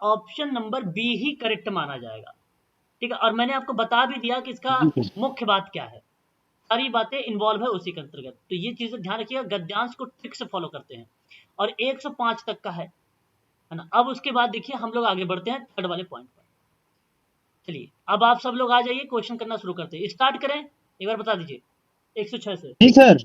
Option number B ही correct माना जाएगा। ठीक है, और मैंने आपको बता भी दिया कि इसका मुख्य बात क्या है, सारी बातें इन्वॉल्व है उसी के अंतर्गत। तो ये चीजें ध्यान रखिएगा, गद्यांश को ट्रिक से फॉलो करते हैं और 105 तक का है ना। अब उसके बाद देखिए हम लोग आगे बढ़ते हैं थर्ड वाले पॉइंट पर। चलिए अब आप सब लोग आ जाइए, क्वेश्चन करना शुरू करते हैं। स्टार्ट करें, एक बार बता दीजिए 106 से। जी सर।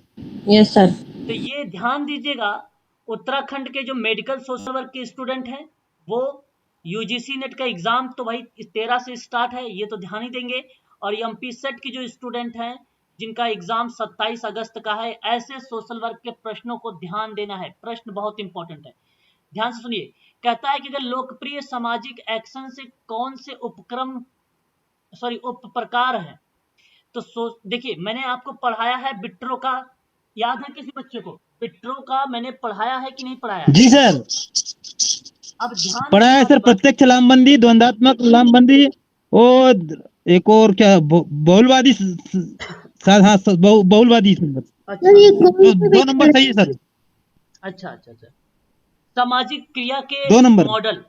Yes sir. तो ये ध्यान दीजिएगा, उत्तराखंड के जो मेडिकल सोशल वर्क के स्टूडेंट हैं वो यूजीसी नेट का एग्जाम तो भाई 13 से स्टार्ट है, ये तो ध्यान ही देंगे। और एमपी सेट की जो स्टूडेंट हैं जिनका एग्जाम 27 अगस्त का है, ऐसे सोशल वर्क के प्रश्नों को ध्यान देना है, प्रश्न बहुत इंपॉर्टेंट है, ध्यान से सुनिए। कहता है कि अगर लोकप्रिय सामाजिक एक्शन से कौन से उप प्रकार है, तो देखिए मैंने आपको पढ़ाया है बिट्रो का, याद है किसी बच्चे को बिट्रो का मैंने पढ़ाया है कि नहीं पढ़ाया है? जी सर। अब ध्यान पढ़ा है सर, प्रत्यक्ष लामबंदी, द्वंद्वात्मक लामबंदी और एक और क्या बहुलवादी बहुलवादी। अच्छा, तो 2 नंबर सही है सर। अच्छा अच्छा अच्छा, सामाजिक क्रिया के 2 नंबर मॉडल,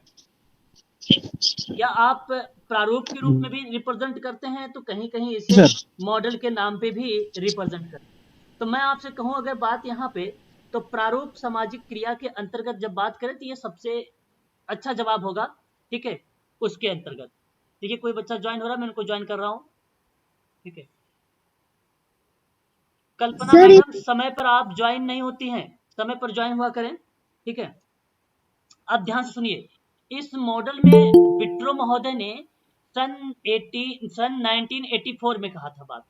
या आप प्रारूप के रूप में भी रिप्रेजेंट करते हैं तो कहीं कहीं इसे मॉडल के नाम पे भी रिप्रेजेंट करते हैं। तो मैं आपसे कहूं अगर बात यहाँ पे, तो प्रारूप सामाजिक क्रिया के अंतर्गत जब बात करें तो ये सबसे अच्छा जवाब होगा। ठीक है, उसके अंतर्गत देखिए कोई बच्चा ज्वाइन हो रहा है, मैं उनको ज्वाइन कर रहा हूं। ठीक है, कल्पना मैडम समय पर आप ज्वाइन नहीं होती हैं, समय पर ज्वाइन हुआ करें। ठीक है, अब ध्यान से सुनिए, इस मॉडल में विट्रो महोदय ने सन 1984 में कहा था बात।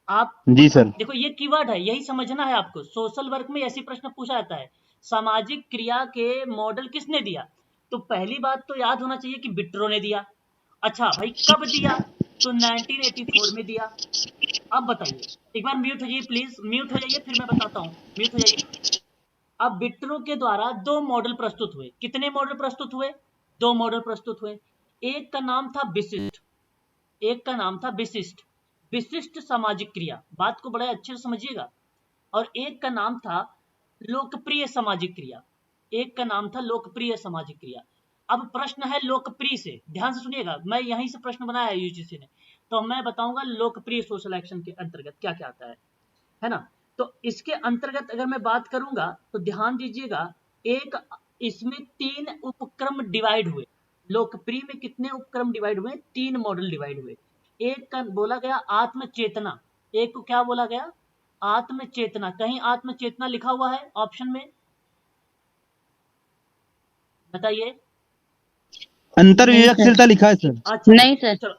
आप जी सर। देखो ये कीवर्ड है, यही समझना है आपको। सोशल वर्क में ऐसी प्रश्न पूछा जाता है, सामाजिक क्रिया के मॉडल किसने दिया? तो पहली बात तो याद होना चाहिए कि विट्रो ने दिया। अच्छा भाई कब दिया? तो 1984 में दिया। अब बताइए, एक बार म्यूट हो जाइए प्लीज, म्यूट हो जाइए फिर मैं बताता हूँ, म्यूट हो जाइए। अब विट्रो के द्वारा 2 मॉडल प्रस्तुत हुए। कितने मॉडल प्रस्तुत हुए? 2 मॉडल प्रस्तुत हुए। एक का नाम था विशिष्ट, एक का नाम था विशिष्ट, विशिष्ट सामाजिक क्रिया, बात को बड़े अच्छे से समझिएगा। और एक का नाम था लोकप्रिय सामाजिक क्रिया, एक का नाम था लोकप्रिय सामाजिक क्रिया। अब प्रश्न है लोकप्रिय से, ध्यान से सुनिएगा, मैं यहीं से प्रश्न बनाया है यूजीसी ने, तो मैं बताऊंगा लोकप्रिय सोशल एक्शन के अंतर्गत क्या क्या आता है ना। तो इसके अंतर्गत अगर मैं बात करूंगा तो ध्यान दीजिएगा, एक इसमें 3 उपक्रम डिवाइड हुए। लोकप्रिय में कितने उपक्रम डिवाइड हुए? 3 मॉडल डिवाइड हुए। एक का बोला गया आत्मचेतना, एक को क्या बोला गया? आत्मचेतना। कहीं आत्मचेतना लिखा हुआ है ऑप्शन में? बताइए। अंतर्विवेकशीलता लिखा है सर। अच्छा नहीं सर। चलो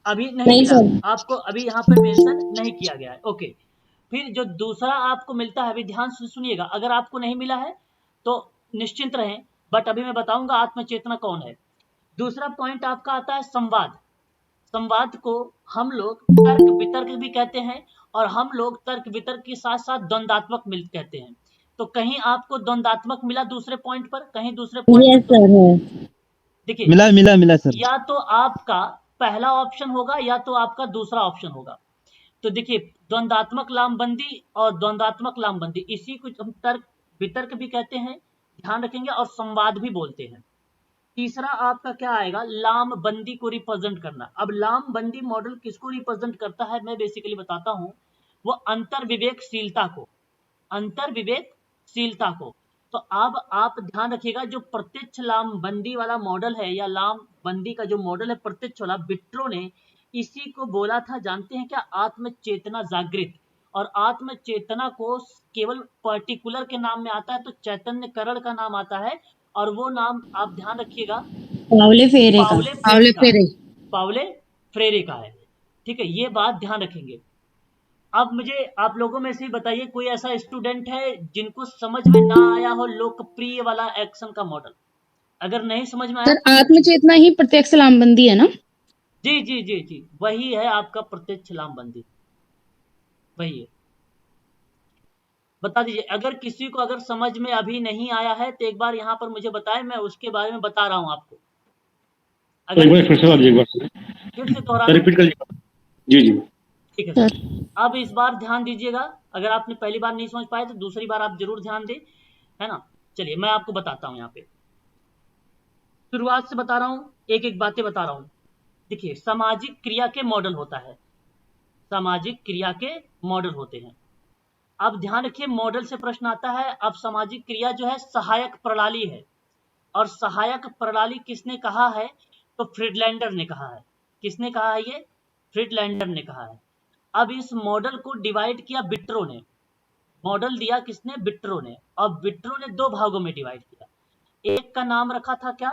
अभी नहीं मिला आपको, अभी यहाँ पे मेंशन नहीं किया गया है। ओके, फिर जो दूसरा आपको मिलता है, अभी ध्यान से सुनिएगा, अगर आपको नहीं मिला है तो निश्चिंत रहें, बट अभी मैं बताऊंगा आत्मचेतना कौन है। दूसरा पॉइंट आपका आता है संवाद। संवाद को हम लोग तर्क वितर्क भी कहते हैं, और हम लोग तर्क वितर्क के साथ साथ द्वंद्वात्मक मिल कहते हैं। तो कहीं आपको द्वंद्वात्मक मिला दूसरे पॉइंट पर, कहीं दूसरे पॉइंट पर? देखिए मिला मिला मिला सर। या तो आपका पहला ऑप्शन होगा या तो आपका दूसरा ऑप्शन होगा। तो देखिए द्वंद्वात्मक लामबंदी और द्वंद्वात्मक लामबंदी, इसी को हम तर्क वितर्क भी कहते हैं, ध्यान रखेंगे, और संवाद भी बोलते हैं। तीसरा आपका क्या आएगा? लामबंदी को रिप्रेजेंट करना। अब लामबंदी मॉडल किसको रिप्रेजेंट करता है मैं बेसिकली बताता हूं, वो अंतर्विवेकशीलता को, अंतर्विवेकशीलता को। तो अब आप ध्यान रखिएगा, जो प्रत्यक्ष लामबंदी वाला मॉडल है या लामबंदी का जो मॉडल है प्रत्यक्ष वाला, विट्रो ने इसी को बोला था, जानते हैं क्या? आत्मचेतना जागृत। और आत्मचेतना को केवल पर्टिकुलर के नाम में आता है तो चैतन्य करण का नाम आता है, और वो नाम आप ध्यान रखिएगा पाउले फ्रेरे का है। ठीक है, ये बात ध्यान रखेंगे। अब मुझे आप लोगों में से बताइए, कोई ऐसा स्टूडेंट है जिनको समझ में ना आया हो लोकप्रिय वाला एक्शन का मॉडल? अगर नहीं समझ में आया, सर आत्मचेतना ही प्रत्यक्ष लामबंदी है ना? जी जी जी जी, वही है आपका प्रत्यक्ष लामबंदी, वही है। बता दीजिए, अगर किसी को अगर समझ में अभी नहीं आया है तो एक बार यहाँ पर मुझे बताएं, मैं उसके बारे में बता रहा हूँ आपको। अगर फिर से दोहरा रिपीट कर। जी जी ठीक है सर। अब इस बार ध्यान दीजिएगा, अगर आपने पहली बार नहीं समझ पाए तो दूसरी बार आप जरूर ध्यान दें, है ना। चलिए मैं आपको बताता हूं यहाँ पे, शुरुआत से बता रहा हूँ, एक एक बातें बता रहा हूँ। देखिए, सामाजिक क्रिया के मॉडल होता है, सामाजिक क्रिया के मॉडल होते हैं। अब ध्यान रखिए, मॉडल से प्रश्न आता है। अब सामाजिक क्रिया जो है सहायक प्रणाली है, और सहायक प्रणाली किसने कहा है? तो फ्रीडलैंडर ने कहा है। किसने कहा है? ये फ्रीडलैंडर ने कहा है। अब इस मॉडल को डिवाइड किया बिट्रो ने। मॉडल दिया किसने? बिट्रो ने। और बिट्रो ने दो भागों में डिवाइड किया। एक का नाम रखा था क्या?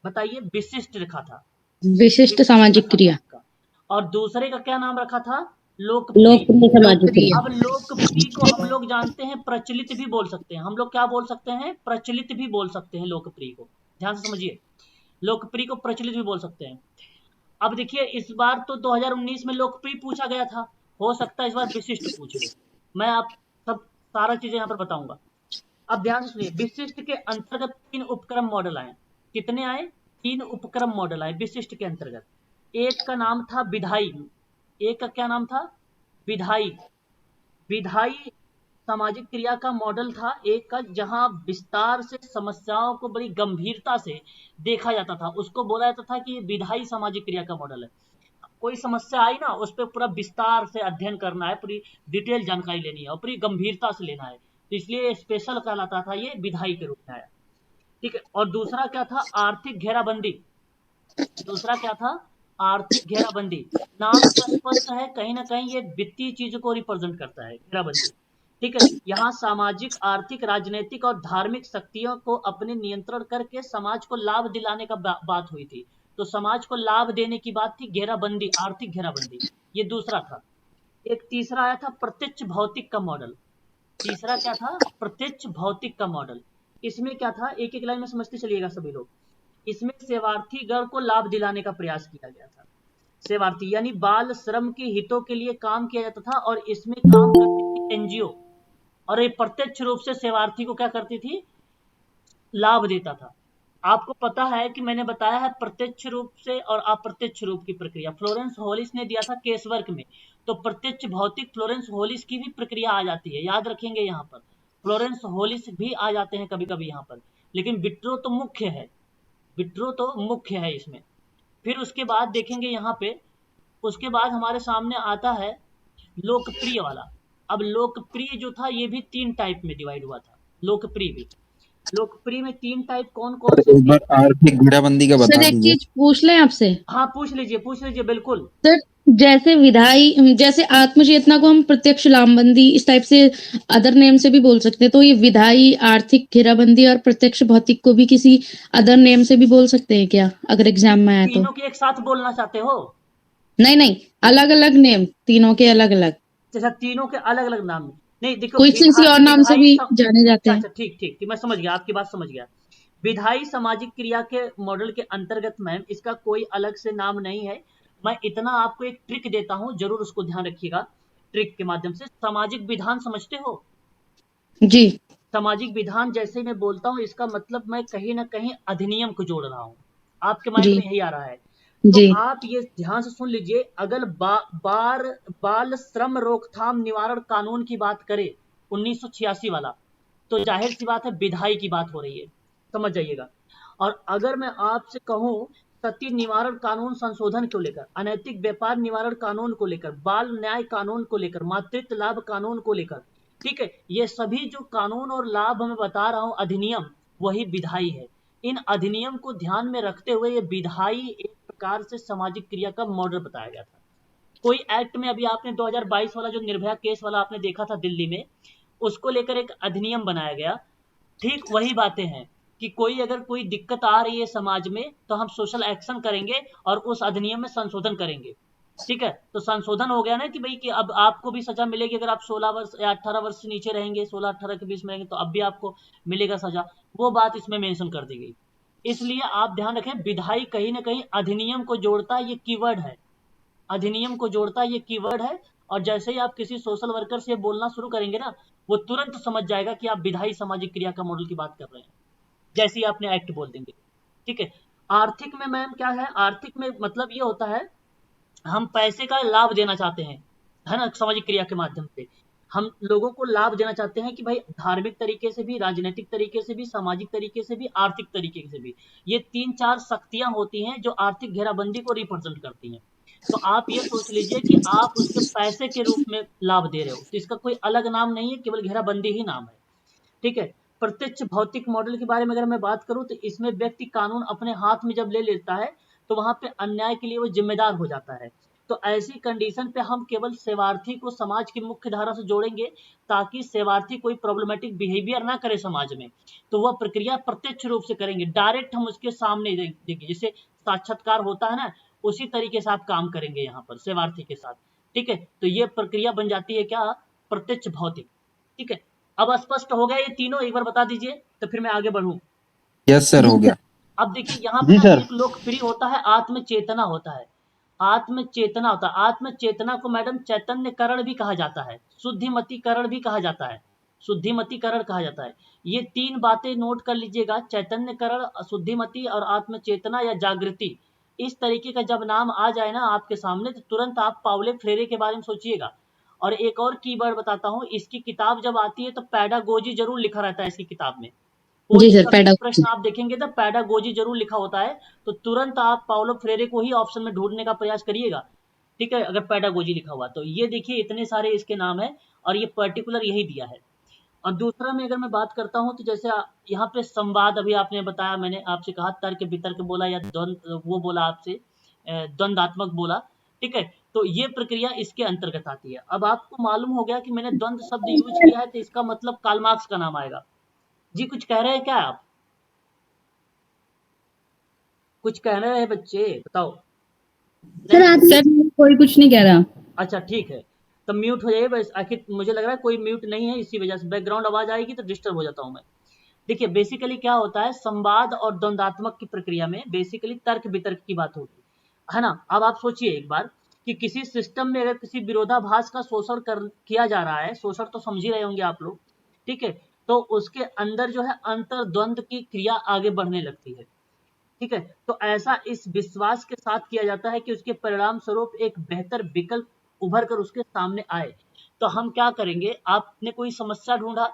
बताइए। विशिष्ट रखा था, विशिष्ट विशिष्ट सामाजिक रखा था क्रिया, उसका। और दूसरे का क्या नाम रखा था? लोकप्रिय। लोकप्रिय सामाजिक लोकप्रिय। क्रिया। अब लोकप्रिय को हम लोग जानते हैं प्रचलित भी बोल सकते हैं। हम लोग क्या बोल सकते हैं? प्रचलित भी बोल सकते हैं लोकप्रिय को। ध्यान से समझिए, लोकप्रिय को प्रचलित भी बोल सकते हैं। अब देखिए, इस बार तो 2019 में लोकप्रिय पूछा गया था, हो सकता है इस बार विशिष्ट पूछ ले। मैं आप सब सारा चीजें यहाँ पर बताऊंगा। अब ध्यान से सुनिए, विशिष्ट के अंतर्गत 3 उपक्रम मॉडल आए। कितने आए? 3 उपक्रम मॉडल आए विशिष्ट के अंतर्गत। एक का नाम था विधायी। एक का क्या नाम था? विधायी। विधायी सामाजिक क्रिया का मॉडल था एक का, जहां विस्तार से समस्याओं को बड़ी गंभीरता से देखा जाता था। उसको बोला जाता था कि ये विधायी सामाजिक क्रिया का मॉडल है। कोई समस्या आई ना, उस पर पूरा विस्तार से अध्ययन करना है, पूरी डिटेल जानकारी लेनी है और पूरी गंभीरता से लेना है, तो इसलिए स्पेशल कहलाता था, ये विधायी के रूप में आया। ठीक है। और दूसरा क्या था? आर्थिक घेराबंदी। दूसरा क्या था? आर्थिक घेराबंदी। नाम से स्पष्ट है, कहीं ना कहीं ये वित्तीय चीजों को रिप्रेजेंट करता है, घेराबंदी। ठीक है। यहाँ सामाजिक, आर्थिक, राजनीतिक और धार्मिक शक्तियों को अपने नियंत्रण करके समाज को लाभ दिलाने का बात हुई थी। तो समाज को लाभ देने की बात थी, घेराबंदी, आर्थिक घेराबंदी। ये दूसरा था। एक तीसरा आया था प्रत्यक्ष भौतिक का मॉडल। तीसरा क्या था? प्रत्यक्ष भौतिक का मॉडल। इसमें क्या था? एक एक लाइन में समझते चलिएगा सभी लोग। इसमें सेवार्थी गण को लाभ दिलाने का प्रयास किया गया था। सेवार्थी यानी बाल श्रम के हितों के लिए काम किया जाता था, और इसमें काम करती थी एनजीओ, और ये प्रत्यक्ष रूप से सेवार्थी को क्या करती थी? लाभ देता था। आपको पता है कि मैंने बताया है प्रत्यक्ष रूप से और अप्रत्यक्ष रूप की प्रक्रिया। फ्लोरेंस होलिस ने दिया था केस वर्क में। तो प्रत्यक्ष भौतिक फ्लोरेंस होलिस की भी प्रक्रिया आ जाती है, याद रखेंगे। यहाँ पर फ्लोरेंस होलिस भी आ जाते हैं कभी कभी यहाँ पर, लेकिन विट्रो तो मुख्य है, विट्रो तो मुख्य है इसमें। फिर उसके बाद देखेंगे यहाँ पे, उसके बाद हमारे सामने आता है लोकप्रिय वाला। अब लोकप्रिय जो था, ये भी 3 टाइप में डिवाइड हुआ था। लोकप्रिय भी, लोकप्रिय में 3 टाइप कौन कौन से एक थे? बार आर्थिक घेराबंदी का सर बता एक दीजिए। चीज पूछ लें आपसे। हाँ, पूछ लीजिए बिल्कुल। सर जैसे विधायी, जैसे आत्मचेतना को हम प्रत्यक्ष लामबंदी इस टाइप से अदर नेम से भी बोल सकते हैं, तो ये विधायी, आर्थिक घेराबंदी और प्रत्यक्ष भौतिक को भी किसी अदर नेम से भी बोल सकते हैं क्या, अगर एग्जाम में आए तो? तीनों के एक साथ बोलना चाहते हो? नहीं नहीं, अलग अलग नेम, तीनों के अलग अलग। जैसा तीनों के अलग अलग नाम। नहीं देखो, कोई किसी और नाम से भी जाने जाते हैं। अच्छा, ठीक ठीक ठीक, मैं समझ गया, आपकी बात समझ गया। विधायी सामाजिक क्रिया के मॉडल के अंतर्गत मैम इसका कोई अलग से नाम नहीं है। मैं इतना आपको एक ट्रिक देता हूं, जरूर उसको ध्यान रखिएगा। ट्रिक के माध्यम से सामाजिक विधान समझते हो? जी। सामाजिक विधान जैसे मैं बोलता हूँ, इसका मतलब मैं कहीं ना कहीं अधिनियम को जोड़ रहा हूँ। आपके माइंड जी में यही आ रहा है। तो जी। आप ये ध्यान से सुन लीजिए। अगर बाल श्रम रोकथाम निवारण कानून की बात करें, 1986 वाला, तो जाहिर सी बात है विधायी की बात हो रही है, समझ जाइएगा। और अगर मैं आपसे कहूं सती निवारण कानून संशोधन को लेकर, अनैतिक व्यापार निवारण कानून को लेकर, बाल न्याय कानून को लेकर, मातृत्व लाभ कानून को लेकर, ठीक है, ये सभी जो कानून और लाभ मैं बता रहा हूं, अधिनियम, वही विधायी है। इन अधिनियम को ध्यान में रखते हुए ये विधायी एक प्रकार से सामाजिक क्रिया का मॉडल बताया गया था। कोई एक्ट में, अभी आपने 2022 वाला जो निर्भया केस वाला आपने देखा था दिल्ली में, उसको लेकर एक अधिनियम बनाया गया। ठीक वही बातें हैं कि कोई अगर कोई दिक्कत आ रही है समाज में, तो हम सोशल एक्शन करेंगे और उस अधिनियम में संशोधन करेंगे। ठीक है, तो संशोधन हो गया ना कि भाई कि अब आपको भी सजा मिलेगी। अगर आप 16 वर्ष या 18 वर्ष से नीचे रहेंगे, 16-18 के बीच में रहेंगे, तो अब भी आपको मिलेगा सजा। वो बात इसमें मेंशन कर दी गई। इसलिए आप ध्यान रखें, विधायी कहीं ना कहीं अधिनियम को जोड़ता है, ये कीवर्ड है। अधिनियम को जोड़ता है, ये कीवर्ड है। और जैसे ही आप किसी सोशल वर्कर से बोलना शुरू करेंगे ना, वो तुरंत समझ जाएगा कि आप विधायी सामाजिक क्रिया का मॉडल की बात कर रहे हैं, जैसे ही आपने एक्ट बोल देंगे। ठीक है। आर्थिक में मैम क्या है? आर्थिक में मतलब ये होता है, हम पैसे का लाभ देना चाहते हैं, है ना, सामाजिक क्रिया के माध्यम से। हम लोगों को लाभ देना चाहते हैं कि भाई धार्मिक तरीके से भी, राजनीतिक तरीके से भी, सामाजिक तरीके से भी, आर्थिक तरीके से भी। ये 3-4 शक्तियां होती हैं जो आर्थिक घेराबंदी को रिप्रेजेंट करती हैं। तो आप ये सोच लीजिए कि आप उसके पैसे के रूप में लाभ दे रहे हो, तो इसका कोई अलग नाम नहीं है, केवल घेराबंदी ही नाम है। ठीक है। प्रत्यक्ष भौतिक मॉडल के बारे में अगर मैं बात करूं तो इसमें व्यक्ति कानून अपने हाथ में जब ले लेता है तो वहां पे अन्याय के लिए वो जिम्मेदार हो जाता है। तो ऐसी कंडीशन पे हम केवल सेवार्थी को समाज की मुख्य धारा से जोड़ेंगे ताकि सेवार्थी कोई प्रॉब्लमेटिक बिहेवियर ना करे समाज में। तो वह प्रक्रिया प्रत्यक्ष रूप से करेंगे, डायरेक्ट हम उसके सामने देंगे, जैसे साक्षात्कार होता है ना, उसी तरीके से आप काम करेंगे यहाँ पर सेवार्थी के साथ। ठीक है। तो ये प्रक्रिया बन जाती है क्या, प्रत्यक्ष भौतिक। ठीक है। अब स्पष्ट हो गया ये तीनों, एक बार बता दीजिए तो फिर मैं आगे बढ़ूं। यस सर, हो गया। अब देखिए यहाँ पे जी ना सर। एक लोकप्रिय होता है आत्म चेतना होता है। आत्म चेतना होता है। आत्म चेतना को मैडम चैतन्यकरण भी कहा जाता है, शुद्धिमतीकरण भी कहा जाता है, शुद्धिमतीकरण कहा जाता है। ये तीन बातें नोट कर लीजिएगा, चैतन्यकरण, शुद्धिमती और आत्म चेतना या जागृति। इस तरीके का जब नाम आ जाए ना आपके सामने तो तुरंत आप पाउले फ्रेरे के बारे में सोचिएगा। और एक और कीवर्ड बताता हूँ, इसकी किताब जब आती है तो पैडागोजी जरूर लिखा रहता है इसकी किताब में। कोई जी सर, कभी भी पैडागोजी। प्रश्न आप देखेंगे तो पैडागोजी जरूर लिखा होता है, तो तुरंत आप पाउलो फ्रेरे को ही ऑप्शन में ढूंढने का प्रयास करिएगा। ठीक है, अगर पैडागोजी लिखा हुआ तो ये देखिए इतने सारे इसके नाम है और ये पर्टिकुलर यही दिया है। और दूसरा में अगर मैं बात करता हूँ तो जैसे यहाँ पे संवाद, अभी आपने बताया, मैंने आपसे कहा तर्क वितर्क बोला या द्वंद वो बोला आपसे, द्वंदात्मक बोला। ठीक है। तो ये प्रक्रिया इसके अंतर्गत आती है। अब आपको मालूम हो गया कि मैंने द्वंद शब्द यूज किया है तो इसका मतलब कार्ल मार्क्स का नाम आएगा। जी कुछ कह रहे हैं क्या आप, कुछ कह रहे हैं बच्चे, बताओ। सर नहीं? आप सर कोई कुछ नहीं कह रहा। अच्छा ठीक है, तो म्यूट हो जाइए बस, आखिर मुझे लग रहा है कोई म्यूट नहीं है, इसी वजह से बैकग्राउंड आवाज आएगी तो डिस्टर्ब हो जाता हूं मैं। देखिए बेसिकली क्या होता है, संवाद और द्वंदात्मक की प्रक्रिया में बेसिकली तर्क वितर्क की बात होगी, है ना। अब आप सोचिए एक बार कि किसी सिस्टम में अगर किसी विरोधाभास का शोषण किया जा रहा है, शोषण तो समझ ही रहे होंगे आप लोग। ठीक है। तो उसके अंदर जो है अंतर द्वंद की क्रिया आगे बढ़ने लगती है। ठीक है। तो ऐसा इस विश्वास के साथ किया जाता है कि उसके परिणाम स्वरूप एक बेहतर विकल्प उभर कर उसके सामने आए। तो हम क्या करेंगे, आपने कोई समस्या ढूंढा,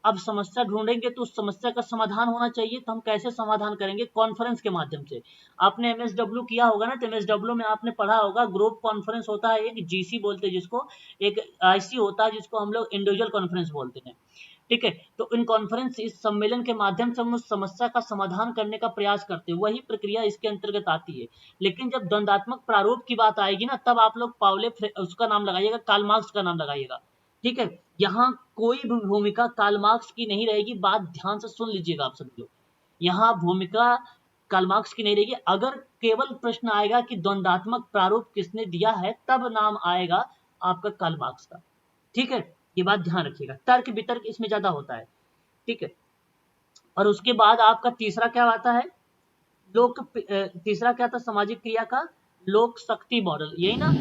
अब समस्या ढूंढेंगे तो उस समस्या का समाधान होना चाहिए, तो हम कैसे समाधान करेंगे, कॉन्फ्रेंस के माध्यम से। आपने एमएसडब्ल्यू किया होगा ना, तो एमएसडब्ल्यू में आपने पढ़ा होगा ग्रुप कॉन्फ्रेंस होता है, एक जीसी बोलते हैं जिसको, एक आईसी होता है जिसको हम लोग इंडिविजुअल कॉन्फ्रेंस बोलते हैं। ठीक है। तो इन कॉन्फ्रेंस, इस सम्मेलन के माध्यम से हम उस समस्या का समाधान करने का प्रयास करते हैं, वही प्रक्रिया इसके अंतर्गत आती है। लेकिन जब द्वंदात्मक प्रारूप की बात आएगी ना, तब आप लोग पाउले उसका नाम लगाइएगा, कार्ल मार्क्स का नाम लगाइएगा। ठीक है। यहाँ कोई भी भूमिका कार्ल मार्क्स की नहीं रहेगी, बात ध्यान से सुन लीजिएगा आप सभी लोग। यहाँ भूमिका कार्ल मार्क्स की नहीं रहेगी। अगर केवल प्रश्न आएगा कि द्वंदात्मक प्रारूप किसने दिया है, तब नाम आएगा आपका कार्ल मार्क्स का। ठीक है। ये बात ध्यान रखिएगा, तर्क वितर्क इसमें ज्यादा होता है। ठीक है। और उसके बाद आपका तीसरा क्या आता है, तीसरा क्या था सामाजिक क्रिया का, लोक शक्ति मॉडल, यही ना।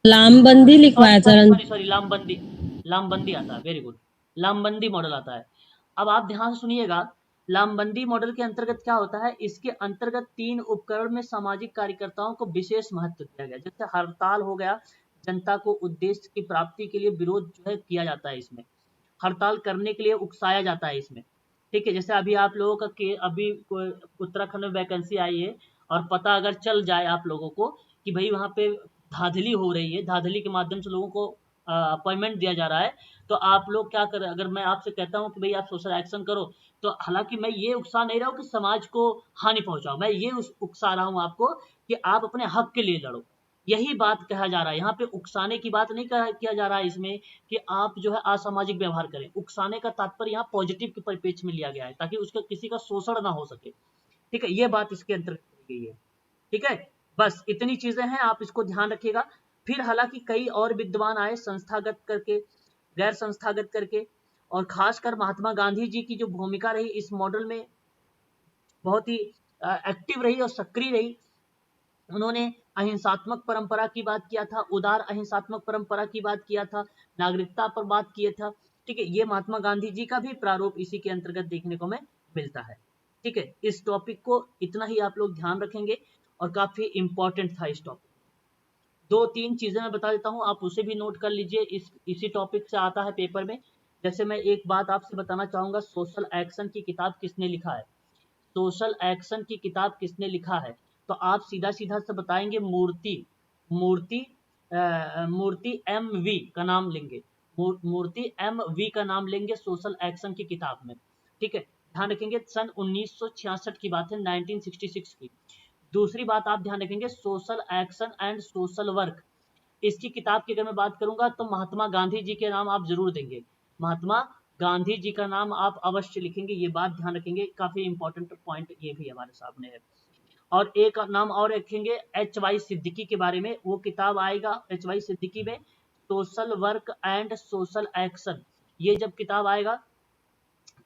लामबंदी लिखवाया सर। सॉरी, लामबंदी, लामबंदी आता है, वेरी गुड, लामबंदी मॉडल आता है। अब आप ध्यान से सुनिएगा, लामबंदी मॉडल के अंतर्गत क्या होता है, इसके अंतर्गत 3 उपकरण में सामाजिक कार्यकर्ताओं को विशेष महत्व दिया गया। जैसे हड़ताल हो गया, जनता को उद्देश्य की प्राप्ति के लिए विरोध जो है किया जाता है इसमें, हड़ताल करने के लिए उकसाया जाता है इसमें। ठीक है। जैसे अभी आप लोगों का अभी उत्तराखंड में वैकेंसी आई है और पता अगर चल जाए आप लोगों को कि भाई वहाँ पे धांधली हो रही है, धांधली के माध्यम से लोगों को अपॉइंटमेंट दिया जा रहा है, तो आप लोग क्या करें, अगर मैं आपसे कहता हूँ कि भाई आप सोशल एक्शन करो, तो हालांकि मैं ये उकसा नहीं रहा हूँ कि समाज को हानि पहुंचाओ, मैं ये उकसा रहा हूँ आपको कि आप अपने हक के लिए लड़ो। यही बात कहा जा रहा है यहाँ पे, उकसाने की बात नहीं किया जा रहा है इसमें कि आप जो है असामाजिक व्यवहार करें। उकसाने का तात्पर्य यहाँ पॉजिटिव के परिप्रेक्ष्य में लिया गया है ताकि उसका किसी का शोषण ना हो सके। ठीक है। ये बात इसके अंतर्गत की गई है। ठीक है। बस इतनी चीजें हैं, आप इसको ध्यान रखिएगा। फिर हालांकि कई और विद्वान आए संस्थागत करके, गैर संस्थागत करके, और खासकर महात्मा गांधी जी की जो भूमिका रही इस मॉडल में बहुत ही एक्टिव रही और सक्रिय रही। उन्होंने अहिंसात्मक परंपरा की बात किया था, उदार अहिंसात्मक परंपरा की बात किया था, नागरिकता पर बात किया था। ठीक है। ये महात्मा गांधी जी का भी प्रारूप इसी के अंतर्गत देखने को हमें मिलता है। ठीक है। इस टॉपिक को इतना ही आप लोग ध्यान रखेंगे और काफी इंपॉर्टेंट था इस टॉपिक। 2-3 चीजें मैं बता देता हूँ, आप उसे भी नोट कर लीजिए, इसी टॉपिक से आता है पेपर में। जैसे मैं एक बात आपसे बताना चाहूंगा, सोशल एक्शन की किताब किसने लिखा है? सोशल एक्शन की किताब किसने लिखा है? तो आप सीधा सीधा से बताएंगे मूर्ति MV का नाम लेंगे, मूर्ति MV का नाम लेंगे सोशल एक्शन की किताब में। ठीक है, ध्यान रखेंगे सन 1966 की बात है, 1966 की। दूसरी बात आप ध्यान रखेंगे, social action and social work, इसकी किताब की अगर मैं बात करूंगा तो महात्मा गांधी जी के नाम आप जरूर देंगे, महात्मा गांधी जी का नाम आप अवश्य लिखेंगे, ये बात ध्यान रखेंगे, काफी इंपॉर्टेंट पॉइंट ये भी हमारे सामने है। और एक नाम और रखेंगे HY सिद्दीकी के बारे में, वो किताब आएगा HY सिद्दीकी में, social work and social action. ये जब किताब आएगा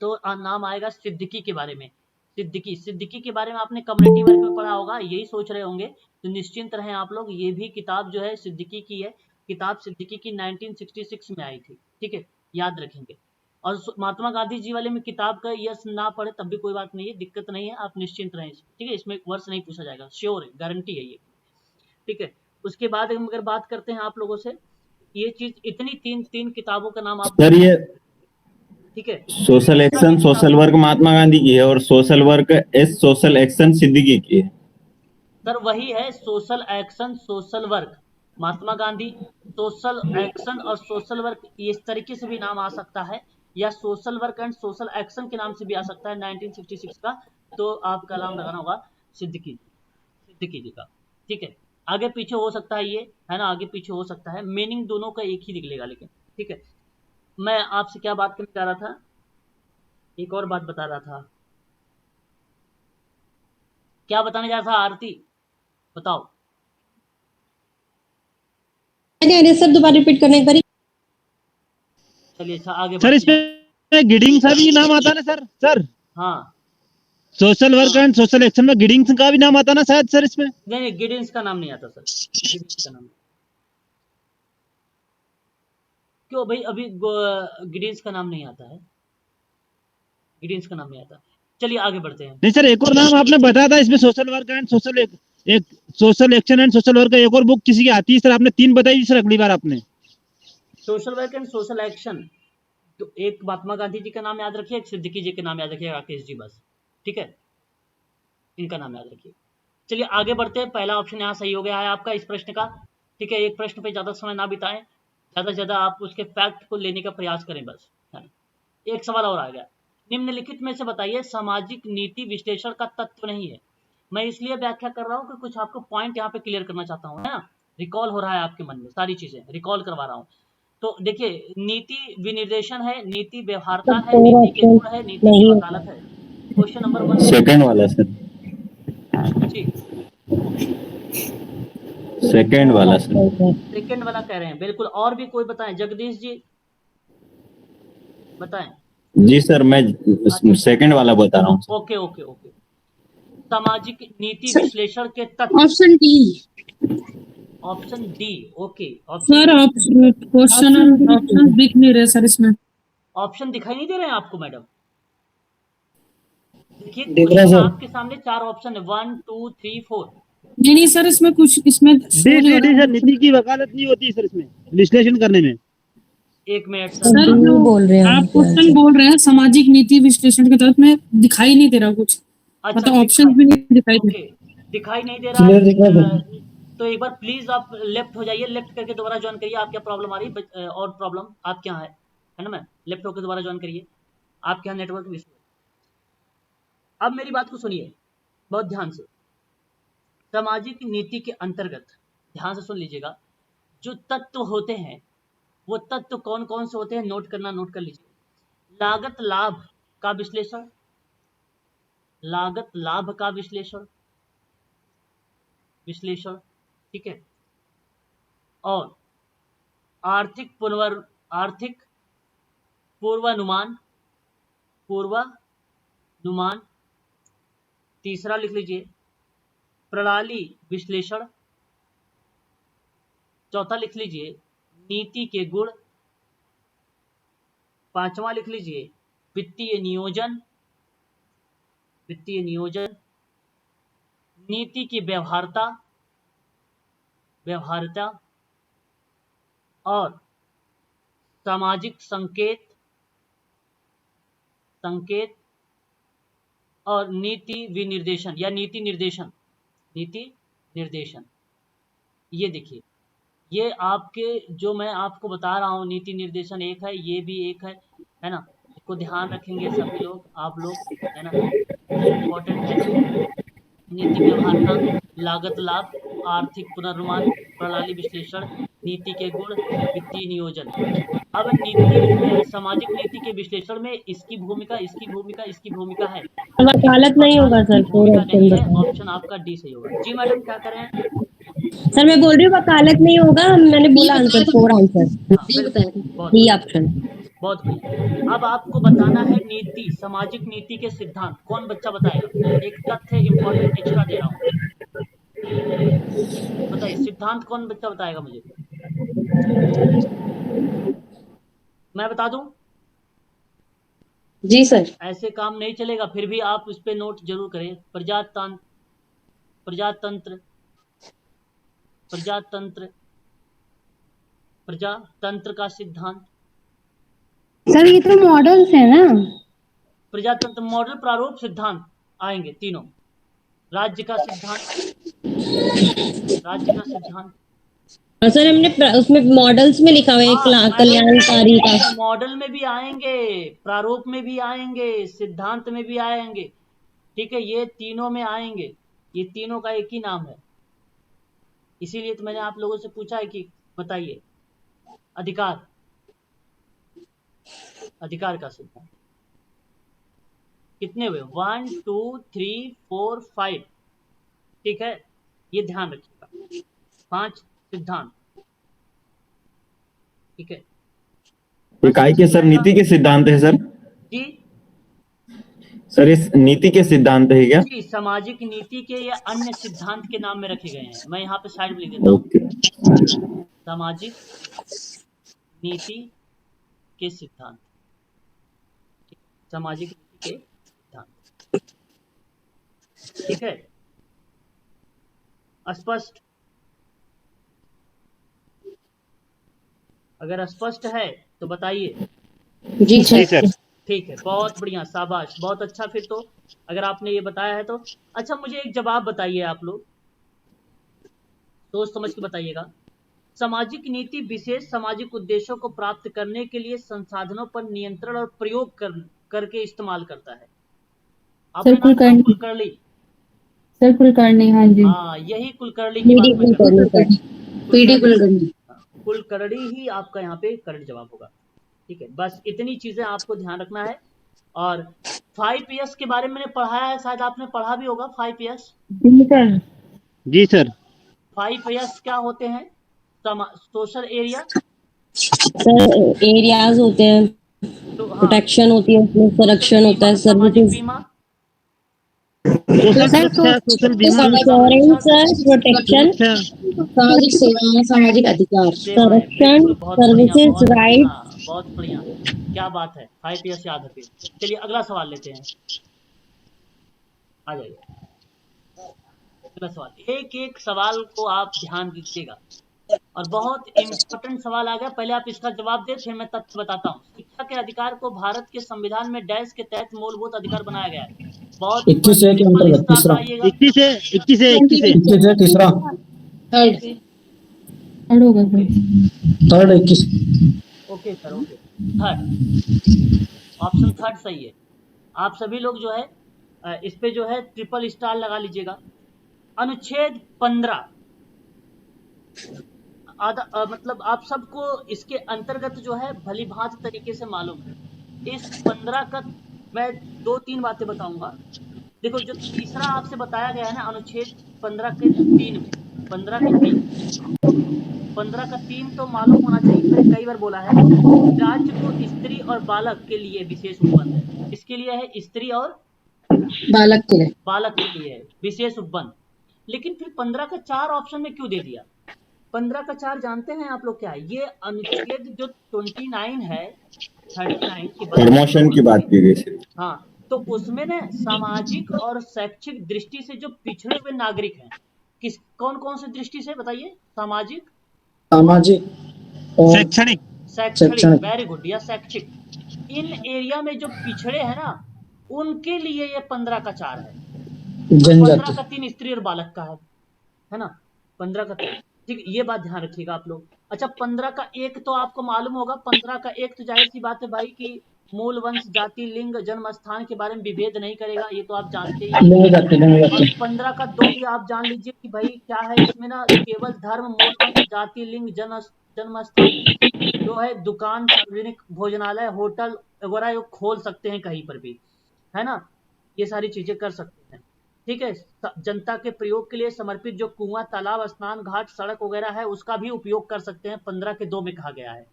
तो नाम आएगा सिद्दीकी के बारे में। सिद्दीकी के बारे में आपने कम्युनिटी वर्क में पढ़ा होगा, यही सोच रहे होंगे, तो निश्चिंत रहें आप लोग, ये भी किताब जो है सिद्दीकी की है, किताब सिद्दीकी की 1966 में आई थी। ठीक है, याद रखेंगे। और महात्मा गांधी जी वाले में किताब का यस ना पढ़े तब भी कोई बात नहीं है, दिक्कत नहीं है, आप निश्चिंत रहें। ठीक है, इसमें वर्ष नहीं पूछा जाएगा, श्योर है, गारंटी है ये। ठीक है, उसके बाद हम अगर बात करते हैं आप लोगों से, ये चीज इतनी तीन किताबों का नाम आप, सर ये ठीक है, social action social work Mahatma Gandhi की है और social work social action Siddiqui की है। सर वही है, social action social work Mahatma Gandhi, social action और सोशल वर्क इस तरीके से भी नाम आ सकता है, या social work and social action के नाम से भी आ सकता है 1966 का, तो आपका नाम लगाना होगा सिद्दीकी जी का। ठीक है, आगे पीछे हो सकता है ये, है ना, आगे पीछे हो सकता है, मीनिंग दोनों का एक ही निकलेगा लेकिन। ठीक है, मैं आपसे क्या बात करने जा रहा था, एक और बात बता रहा था, क्या बताने जा रहा था आरती, बताओ। अरे सर दोबारा रिपीट करने एक बारी। चलिए अच्छा आगे सर बढ़ते हैं। इसमें गिडिंग का भी नाम आता है ना सर हाँ, social work and social action में गिडिंग का भी नाम आता ना शायद सर इसमें। नहीं गिडिंस का नाम नहीं आता सर, गिडिंस का नाम, क्यों भाई, अभी गिडिंस का नाम नहीं आता है, गिडिंस का नाम नहीं आता। चलिए आगे बढ़ते हैं। नहीं सर, एक और नाम आपने बताया था इसमें, सोशल वर्क एंड सोशल एक social action and social work, एक और बुक किसी की आती है सर, आपने 3 बताई सर अगली बार आपने। Social work and social action, तो एक महात्मा गांधी जी का नाम याद रखिए, एक सिद्दीकी जी के नाम याद रखिए, राकेश जी, बस। ठीक है, इनका नाम याद रखिए। चलिए आगे बढ़ते हैं, पहला ऑप्शन यहाँ सही हो गया है आपका इस प्रश्न का। ठीक है, एक प्रश्न पे ज्यादा समय ना बिताएं, ज्यादा से ज्यादा आप उसके फैक्ट को लेने का प्रयास करें बस, है ना। एक सवाल और आ गया, निम्नलिखित में से बताइए सामाजिक नीति विश्लेषण का तत्व नहीं है। मैं इसलिए व्याख्या कर रहा हूँ कि कुछ आपको पॉइंट यहाँ पे क्लियर करना चाहता हूँ, है ना, रिकॉल हो रहा है आपके मन में, सारी चीजें रिकॉल करवा रहा हूँ। तो देखिए, नीति विनिर्देशन है, नीति व्यवहारता है, नीति के गुण है, नीति की वकालत है। क्वेश्चन नंबर 1 सेकंड वाला सर, जी, सेकंड वाला सर। सेकंड वाला कह रहे हैं, बिल्कुल। और भी कोई बताएं, जगदीश जी बताएं। जी सर, मैं सेकंड वाला बता रहा हूँ। ओके ओके ओके, सामाजिक नीति विश्लेषण के तत्व, option D. Option D, okay, sir option question option दिख नहीं रहे सर इसमें। ऑप्शन दिखाई नहीं दे रहे हैं आपको मैडम? देखिए दिख रहा है क्वेश्चन सर। आपके सामने 4 ऑप्शन है, 1 2 3 4। नहीं सर इसमें कुछ इसमें show नहीं हो रहा। सर, नीति की वकालत नहीं होती सर इसमें विश्लेषण करने में। एक मिनट सर सर, जो बोल रहे हैं आप क्वेश्चन बोल रहे हैं सामाजिक नीति विश्लेषण के तहत में दिखाई नहीं दे रहा कुछ, अच्छा मतलब ऑप्शन भी नहीं दिखाई दे ओके, दिखाई नहीं दे रहा है, तो एक बार प्लीज आप लेफ्ट हो जाइए, लेफ्ट करके दोबारा ज्वाइन करिए। आप क्या प्रॉब्लम आ रही है, और प्रॉब्लम आपके यहाँ है ना मैम, लेफ्ट होकर दोबारा ज्वाइन करिए, आपके यहाँ नेटवर्क इशू है। अब मेरी बात को सुनिए बहुत ध्यान से, सामाजिक नीति के अंतर्गत ध्यान से सुन लीजिएगा, जो तत्व होते हैं वो तत्व कौन कौन से होते हैं, नोट कर लीजिए। लागत लाभ का विश्लेषण, लागत लाभ का विश्लेषण, ठीक है, और आर्थिक पूर्वानुमान, तीसरा लिख लीजिए प्रणाली विश्लेषण, चौथा लिख लीजिए नीति के गुण, पांचवा लिख लीजिए वित्तीय नियोजन, नीति की व्यवहारता, व्यवहार्यता और सामाजिक संकेत और नीति विनिर्देशन या नीति निर्देशन। ये देखिए, ये आपके जो मैं आपको बता रहा हूँ, नीति निर्देशन एक है, ये भी एक है ना। इसको ध्यान रखेंगे सभी लोग, आप लोग, है ना, इम्पोर्टेंट है। नीति व्यवहार्यता, लागत लाभ, आर्थिक पुनर्निर्माण, प्रणाली विश्लेषण, नीति के गुण, वित्तीय नियोजन। अब सामाजिक नीति के विश्लेषण में इसकी भूमिका है। वकालत नहीं होगा सर, भूमिका नहीं है, ऑप्शन आपका डी सही होगा। जी मैडम क्या करें? सर मैं बोल रही हूँ वकालत नहीं होगा, मैंने बोला आंसर, 4 आंसर, डी ऑप्शन। बहुत बढ़िया। अब आपको बताना है नीति, सामाजिक नीति के सिद्धांत। कौन बच्चा बताएगा? एक तथ्य इम्पोर्टेंट एक्स्ट्रा दे रहा हूँ, बताइए सिद्धांत कौन बच्चा बताएगा मुझे? मैं बता दूं? जी सर। ऐसे काम नहीं चलेगा, फिर भी आप इस पे नोट जरूर करें। प्रजातंत्र का सिद्धांत। सर ये तो मॉडल्स है ना। प्रजातंत्र मॉडल, प्रारूप, सिद्धांत आएंगे तीनों। राज्य का सिद्धांत। और सर हमने उसमें मॉडल्स में लिखा हुआ है कल्याणकारी का। मॉडल में भी आएंगे, प्रारूप में भी आएंगे, सिद्धांत में भी आएंगे, ठीक है, ये तीनों में आएंगे। ये तीनों का एक ही नाम है, इसीलिए तो मैंने आप लोगों से पूछा है कि बताइए अधिकार का सिद्धांत। कितने हुए? 1 2 3 4 5, ठीक है, ये ध्यान रखिएगा। 5 सिद्धांत, ठीक है। इकाई के सर नीति के सिद्धांत है सर? जी सर इस नीति के सिद्धांत है क्या? जी, सामाजिक नीति के या अन्य सिद्धांत के नाम में रखे गए हैं। मैं यहाँ पे साइड में लिख देता हूँ, सामाजिक नीति के सिद्धांत, सामाजिक नीति के सिद्धांत, ठीक है। स्पष्ट? अगर स्पष्ट है तो बताइए। जी सर। ठीक है, बहुत बढ़िया, शाबाश, बहुत अच्छा। फिर तो अगर आपने ये बताया है तो अच्छा, मुझे एक जवाब बताइए, आप लोग सोच समझ के बताइएगा। सामाजिक नीति विशेष सामाजिक उद्देश्यों को प्राप्त करने के लिए संसाधनों पर नियंत्रण और प्रयोग करके इस्तेमाल करता है। सर कुलकर्णी, हाँ जी, हाँ, यही कुलकर्णी की बात मैं कर रहा हूं। कुलकर्णी ही आपका यहाँ पे करेक्ट जवाब होगा, ठीक है। बस इतनी चीजें आपको ध्यान रखना है। और 5 के बारे में मैंने पढ़ाया है, शायद आपने पढ़ा भी होगा 5 जी सर। 5 क्या होते हैं? सोशल एरिया, सर एरियाज होते हैं, तो हाँ, प्रोटेक्शन होती है, उसमें संरक्षण होता है, सामाजिक सर्विसेज, बीमा, सोशल बीमा, इंश्योरेंस, प्रोटेक्शन, सामाजिक सेवाएं, सामाजिक अधिकार, संरक्षण, बहुत बढ़िया, सर्विसेज, बहुत राइट। बढ़िया, बहुत बढ़िया, क्या बात है। 5 याद रखिए। चलिए अगला सवाल लेते हैं, आ जाइए। अगला सवाल, एक एक सवाल को आप ध्यान दीजिएगा, और बहुत इम्पोर्टेंट सवाल आ गया। पहले आप इसका जवाब दें, फिर मैं तथ्य बताता हूँ। शिक्षा के अधिकार को भारत के संविधान में डैश के तहत मूलभूत अधिकार बनाया गया है। बहुत 21 है के अंतर्गत तीसरा, 21 है, तीसरा, थर्ड होगा sir. Third 21। Okay sir, okay, third, option third सही है। आप सभी लोग जो है इस पे जो है ट्रिपल स्टार लगा लीजिएगा। अनुच्छेद 15 मतलब आप सबको इसके अंतर्गत जो है भली भांति तरीके से मालूम है। इस 15 का मैं 2-3 बातें बताऊंगा। देखो, जो तीसरा आपसे बताया गया है ना, अनुच्छेद 15 के 3 में, 15 का 3 तो मालूम होना चाहिए, मैंने कई बार बोला है। राज्य को स्त्री और बालक के लिए विशेष उपबंध है। इसके लिए है स्त्री और बालक के लिए है विशेष उपबंध। लेकिन फिर 15 का 4 ऑप्शन में क्यों दे दिया? 15 का 4 जानते हैं आप लोग क्या है? ये अनुच्छेद जो 29 है, 39 की प्रमोशन की बात की गई। हाँ, तो उसमें ना सामाजिक और शैक्षिक दृष्टि से जो पिछड़े हुए नागरिक हैं, किस कौन कौन से दृष्टि से बताइए? सामाजिक, सामाजिक और शैक्षणिक। शैक्षणिक, वेरी गुड, या शैक्षिक। इन एरिया में जो पिछड़े हैं ना, उनके लिए ये 15 का 4 है, 15 का 3 स्त्री और बालक का है ना, 15 का 3। ठीक, ये बात ध्यान रखिएगा आप लोग। अच्छा, 15 का 1 तो आपको मालूम होगा। 15 का 1 तो जाहिर सी बात है भाई कि मूल, वंश, जाति, लिंग, जन्म स्थान के बारे में विभेद नहीं करेगा, ये तो आप जानते ही हैं। और 15 का 2 भी आप जान लीजिए कि भाई क्या है इसमें ना, केवल धर्म, मूल, वंश, जाति, लिंग, जन्म स्थान जो है, दुकान, सार्वजनिक भोजनालय, होटल वगैरह खोल सकते हैं कहीं पर भी, है ना, ये सारी चीजें कर सकते हैं। ठीक है, जनता के प्रयोग के लिए समर्पित जो कुआं, तालाब, स्नान घाट, सड़क वगैरह है, उसका भी उपयोग कर सकते हैं, 15 के 2 में कहा गया है।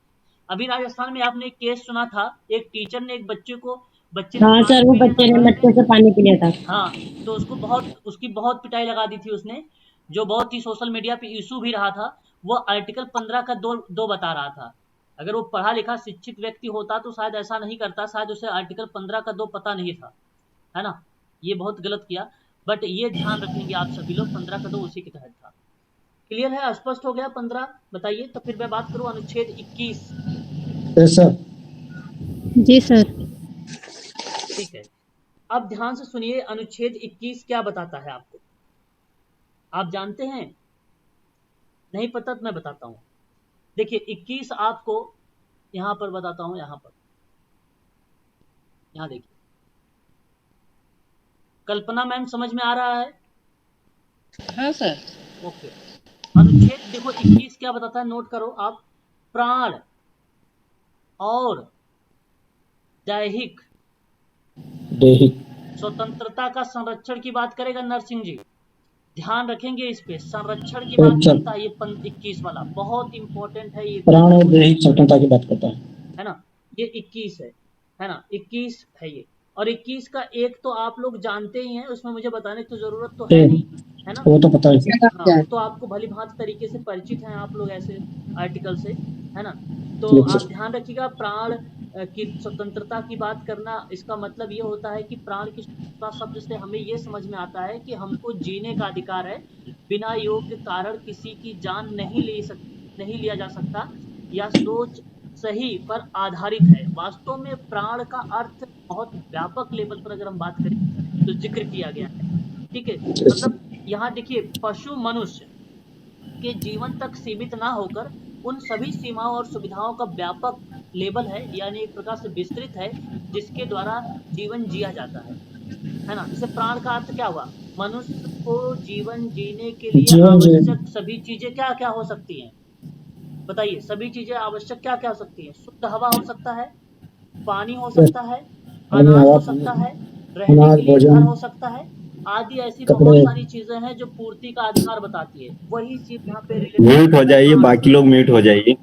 अभी राजस्थान में आपने एक केस सुना था, एक टीचर ने एक बच्चे ने हाँ सर, वो बच्चे ने मटके से पानी पी लिया था। हाँ, तो उसकी बहुत पिटाई लगा दी थी उसने, जो बहुत ही सोशल मीडिया पे इशू भी रहा था। वो आर्टिकल 15 का 2 बता रहा था। अगर वो पढ़ा लिखा शिक्षित व्यक्ति होता तो शायद ऐसा नहीं करता, शायद उसे आर्टिकल 15 का 2 पता नहीं था, है ना, ये बहुत गलत किया। बट ये ध्यान रखेंगे आप सभी लोग, 15 का 2 उसी के तहत था। क्लियर है, स्पष्ट हो गया 15? बताइए, तो फिर मैं बात करूं अनुच्छेद 21। जी सर। ठीक है, अब ध्यान से सुनिए, अनुच्छेद 21 क्या बताता है आपको, आप जानते हैं? नहीं पता तो मैं बताता हूं। देखिए, 21 आपको यहां पर बताता हूं, यहां देखिए, कल्पना मैम समझ में आ रहा है? हाँ सर। ओके, अनुच्छेद देखो 21 क्या बताता है, नोट करो आप। प्राण और दैहिक स्वतंत्रता का संरक्षण की बात करेगा नरसिंह जी, ध्यान रखेंगे इस पे, संरक्षण की बात करता है ये 21 वाला, बहुत इंपॉर्टेंट है ये, प्राण और दैहिक स्वतंत्रता की बात करता है ना, ये 21 है ना, 21 है ये। और 21 का 1 तो आप लोग जानते ही हैं, उसमें मुझे बताने की तो जरूरत तो है नहीं, है ना, वो तो पता है। हाँ, तो आपको भली भांति तरीके से परिचित हैं आप लोग ऐसे आर्टिकल से, है ना। तो आप ध्यान रखिएगा, प्राण की स्वतंत्रता की बात करना, इसका मतलब ये होता है कि प्राण की स्वतंत्रता शब्द से हमें ये समझ में आता है कि हमको जीने का अधिकार है, बिना योग्य कारण किसी की जान नहीं लिया जा सकता, या सोच सही पर आधारित है। वास्तव में प्राण का अर्थ बहुत व्यापक लेवल पर अगर हम बात करें तो जिक्र किया गया है। ठीक है, मतलब यहाँ देखिए, पशु मनुष्य के जीवन तक सीमित ना होकर उन सभी सीमाओं और सुविधाओं का व्यापक लेबल है, यानी एक प्रकार से विस्तृत है, जिसके द्वारा जीवन जिया जाता है ना। जैसे प्राण का अर्थ क्या हुआ, मनुष्य को जीवन जीने के लिए आवश्यक सभी चीजें क्या क्या हो सकती हैं, बताइए, सभी चीजें आवश्यक क्या क्या हो सकती हैं? शुद्ध हवा हो सकता है, पानी हो सकता है, अनाज हो सकता है, रहने के लिए घर हो सकता है, आदि ऐसी बहुत सारी चीजें हैं जो पूर्ति का अधिकार बताती है। वही चीज यहाँ पे म्यूट हो जाइए, बाकी लोग म्यूट हो जाइए।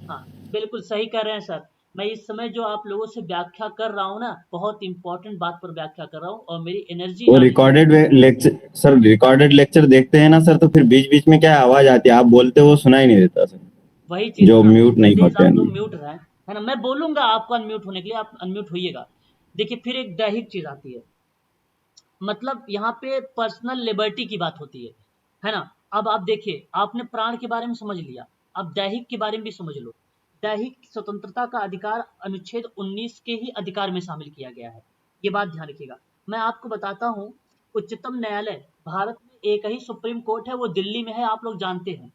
हाँ, बिल्कुल सही कर रहे हैं सर। मैं इस समय जो आप लोगों से व्याख्या कर रहा हूँ ना, बहुत इंपॉर्टेंट बात पर व्याख्या कर रहा हूँ, और मेरी एनर्जी वो recorded lecture sir, recorded lecture देखते हैं ना सर, तो फिर बीच बीच में क्या आवाज आती है, आप बोलते हो सुनाई नहीं देता सर, वही चीज जो म्यूट नहीं होते हैं। आप लोग म्यूट रहे, है ना, मैं बोलूंगा आपको अनम्यूट होने के लिए, आप अनम्यूट होइएगा। देखिए, फिर एक दैहिक चीज आती है, मतलब यहाँ पे पर्सनल लिबर्टी की बात होती है ना। अब आप देखिए, आपने प्राण के बारे में समझ लिया, अब दैहिक के बारे में भी समझ लो। दैहिक स्वतंत्रता का अधिकार अनुच्छेद 19 के ही अधिकार में शामिल किया गया है, ये बात ध्यान रखिएगा। मैं आपको बताता हूँ, उच्चतम न्यायालय भारत में एक ही सुप्रीम कोर्ट है, वो दिल्ली में है, आप लोग जानते हैं।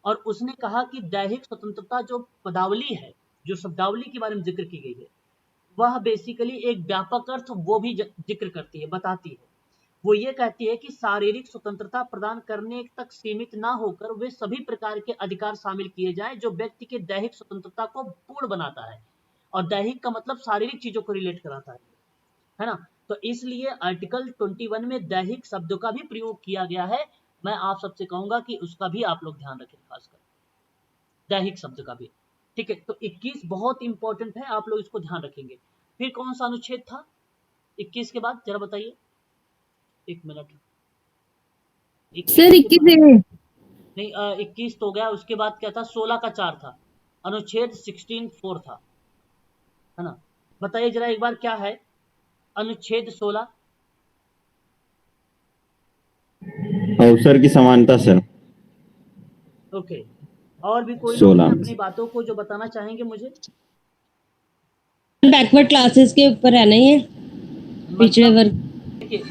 और उसने कहा कि दैहिक स्वतंत्रता जो पदावली है, जो शब्दावली के बारे में जिक्र की गई है, वह बेसिकली एक व्यापक अर्थ वो भी जिक्र करती है, बताती है। वो ये कहती है कि शारीरिक स्वतंत्रता प्रदान करने तक सीमित ना होकर वे सभी प्रकार के अधिकार शामिल किए जाएं जो व्यक्ति के दैहिक स्वतंत्रता को पूर्ण बनाता है। और दैहिक का मतलब शारीरिक चीजों को रिलेट कराता है ना। तो इसलिए आर्टिकल 21 में दैहिक शब्द का भी प्रयोग किया गया है। मैं आप सबसे कहूंगा कि उसका भी आप लोग ध्यान रखें, खासकर दैहिक शब्द का भी। ठीक है, तो 21 बहुत इंपॉर्टेंट है, आप लोग इसको ध्यान रखेंगे। फिर कौन सा अनुच्छेद था 21 के बाद, जरा बताइए, एक मिनट सर 21 नहीं, 21 तो गया, उसके बाद क्या था, 16 का 4 था, अनुच्छेद 16(4) था, है ना। बताइए जरा एक बार, क्या है अनुच्छेद 16? अवसर की समानता सर। ओके, और भी कोई लोग 16 हैं अपनी बातों को जो बताना चाहेंगे मुझे? बैकवर्ड क्लासेस के ऊपर है ना ये, पिछड़े वर्ग। देखिए,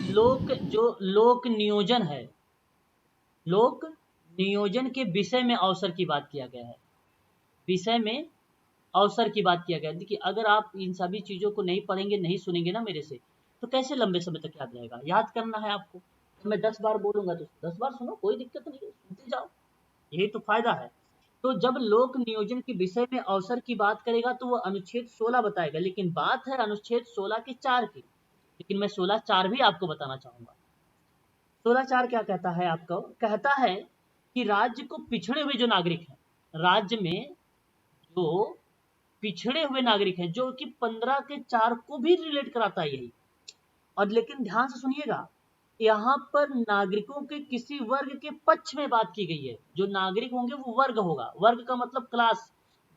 लोक नियोजन है, लोक नियोजन के विषय में अवसर की बात किया गया है, विषय में अवसर की बात किया गया है। देखिए, अगर आप इन सभी चीज़ों को नहीं पढ़ेंगे, नहीं सुनेंगे ना मेरे से, तो कैसे लंबे समय तक याद रहेगा? याद करना है आपको, तो मैं 10 बार बोलूँगा तो 10 बार सुनो, कोई दिक्कत नहीं है, सुनते जाओ, यही तो फायदा है। तो जब लोक नियोजन के विषय में अवसर की बात करेगा तो वो अनुच्छेद 16 बताएगा, लेकिन बात है अनुच्छेद 16 के 4 की, लेकिन मैं 16(4) भी आपको बताना चाहूँगा। 16(4) क्या कहता है आपको? कहता है कि राज्य को पिछड़े हुए जो नागरिक हैं, राज्य में जो पिछड़े हुए नागरिक हैं, जो कि 15 के 4 को भी रिलेट कराता है यही। और लेकिन ध्यान से सुनिएगा, यहाँ पर नागरिकों के किसी वर्ग के पक्ष में बात की गई है। जो नागरिक होंगे वो वर्ग होगा, वर्ग का मतलब क्लास,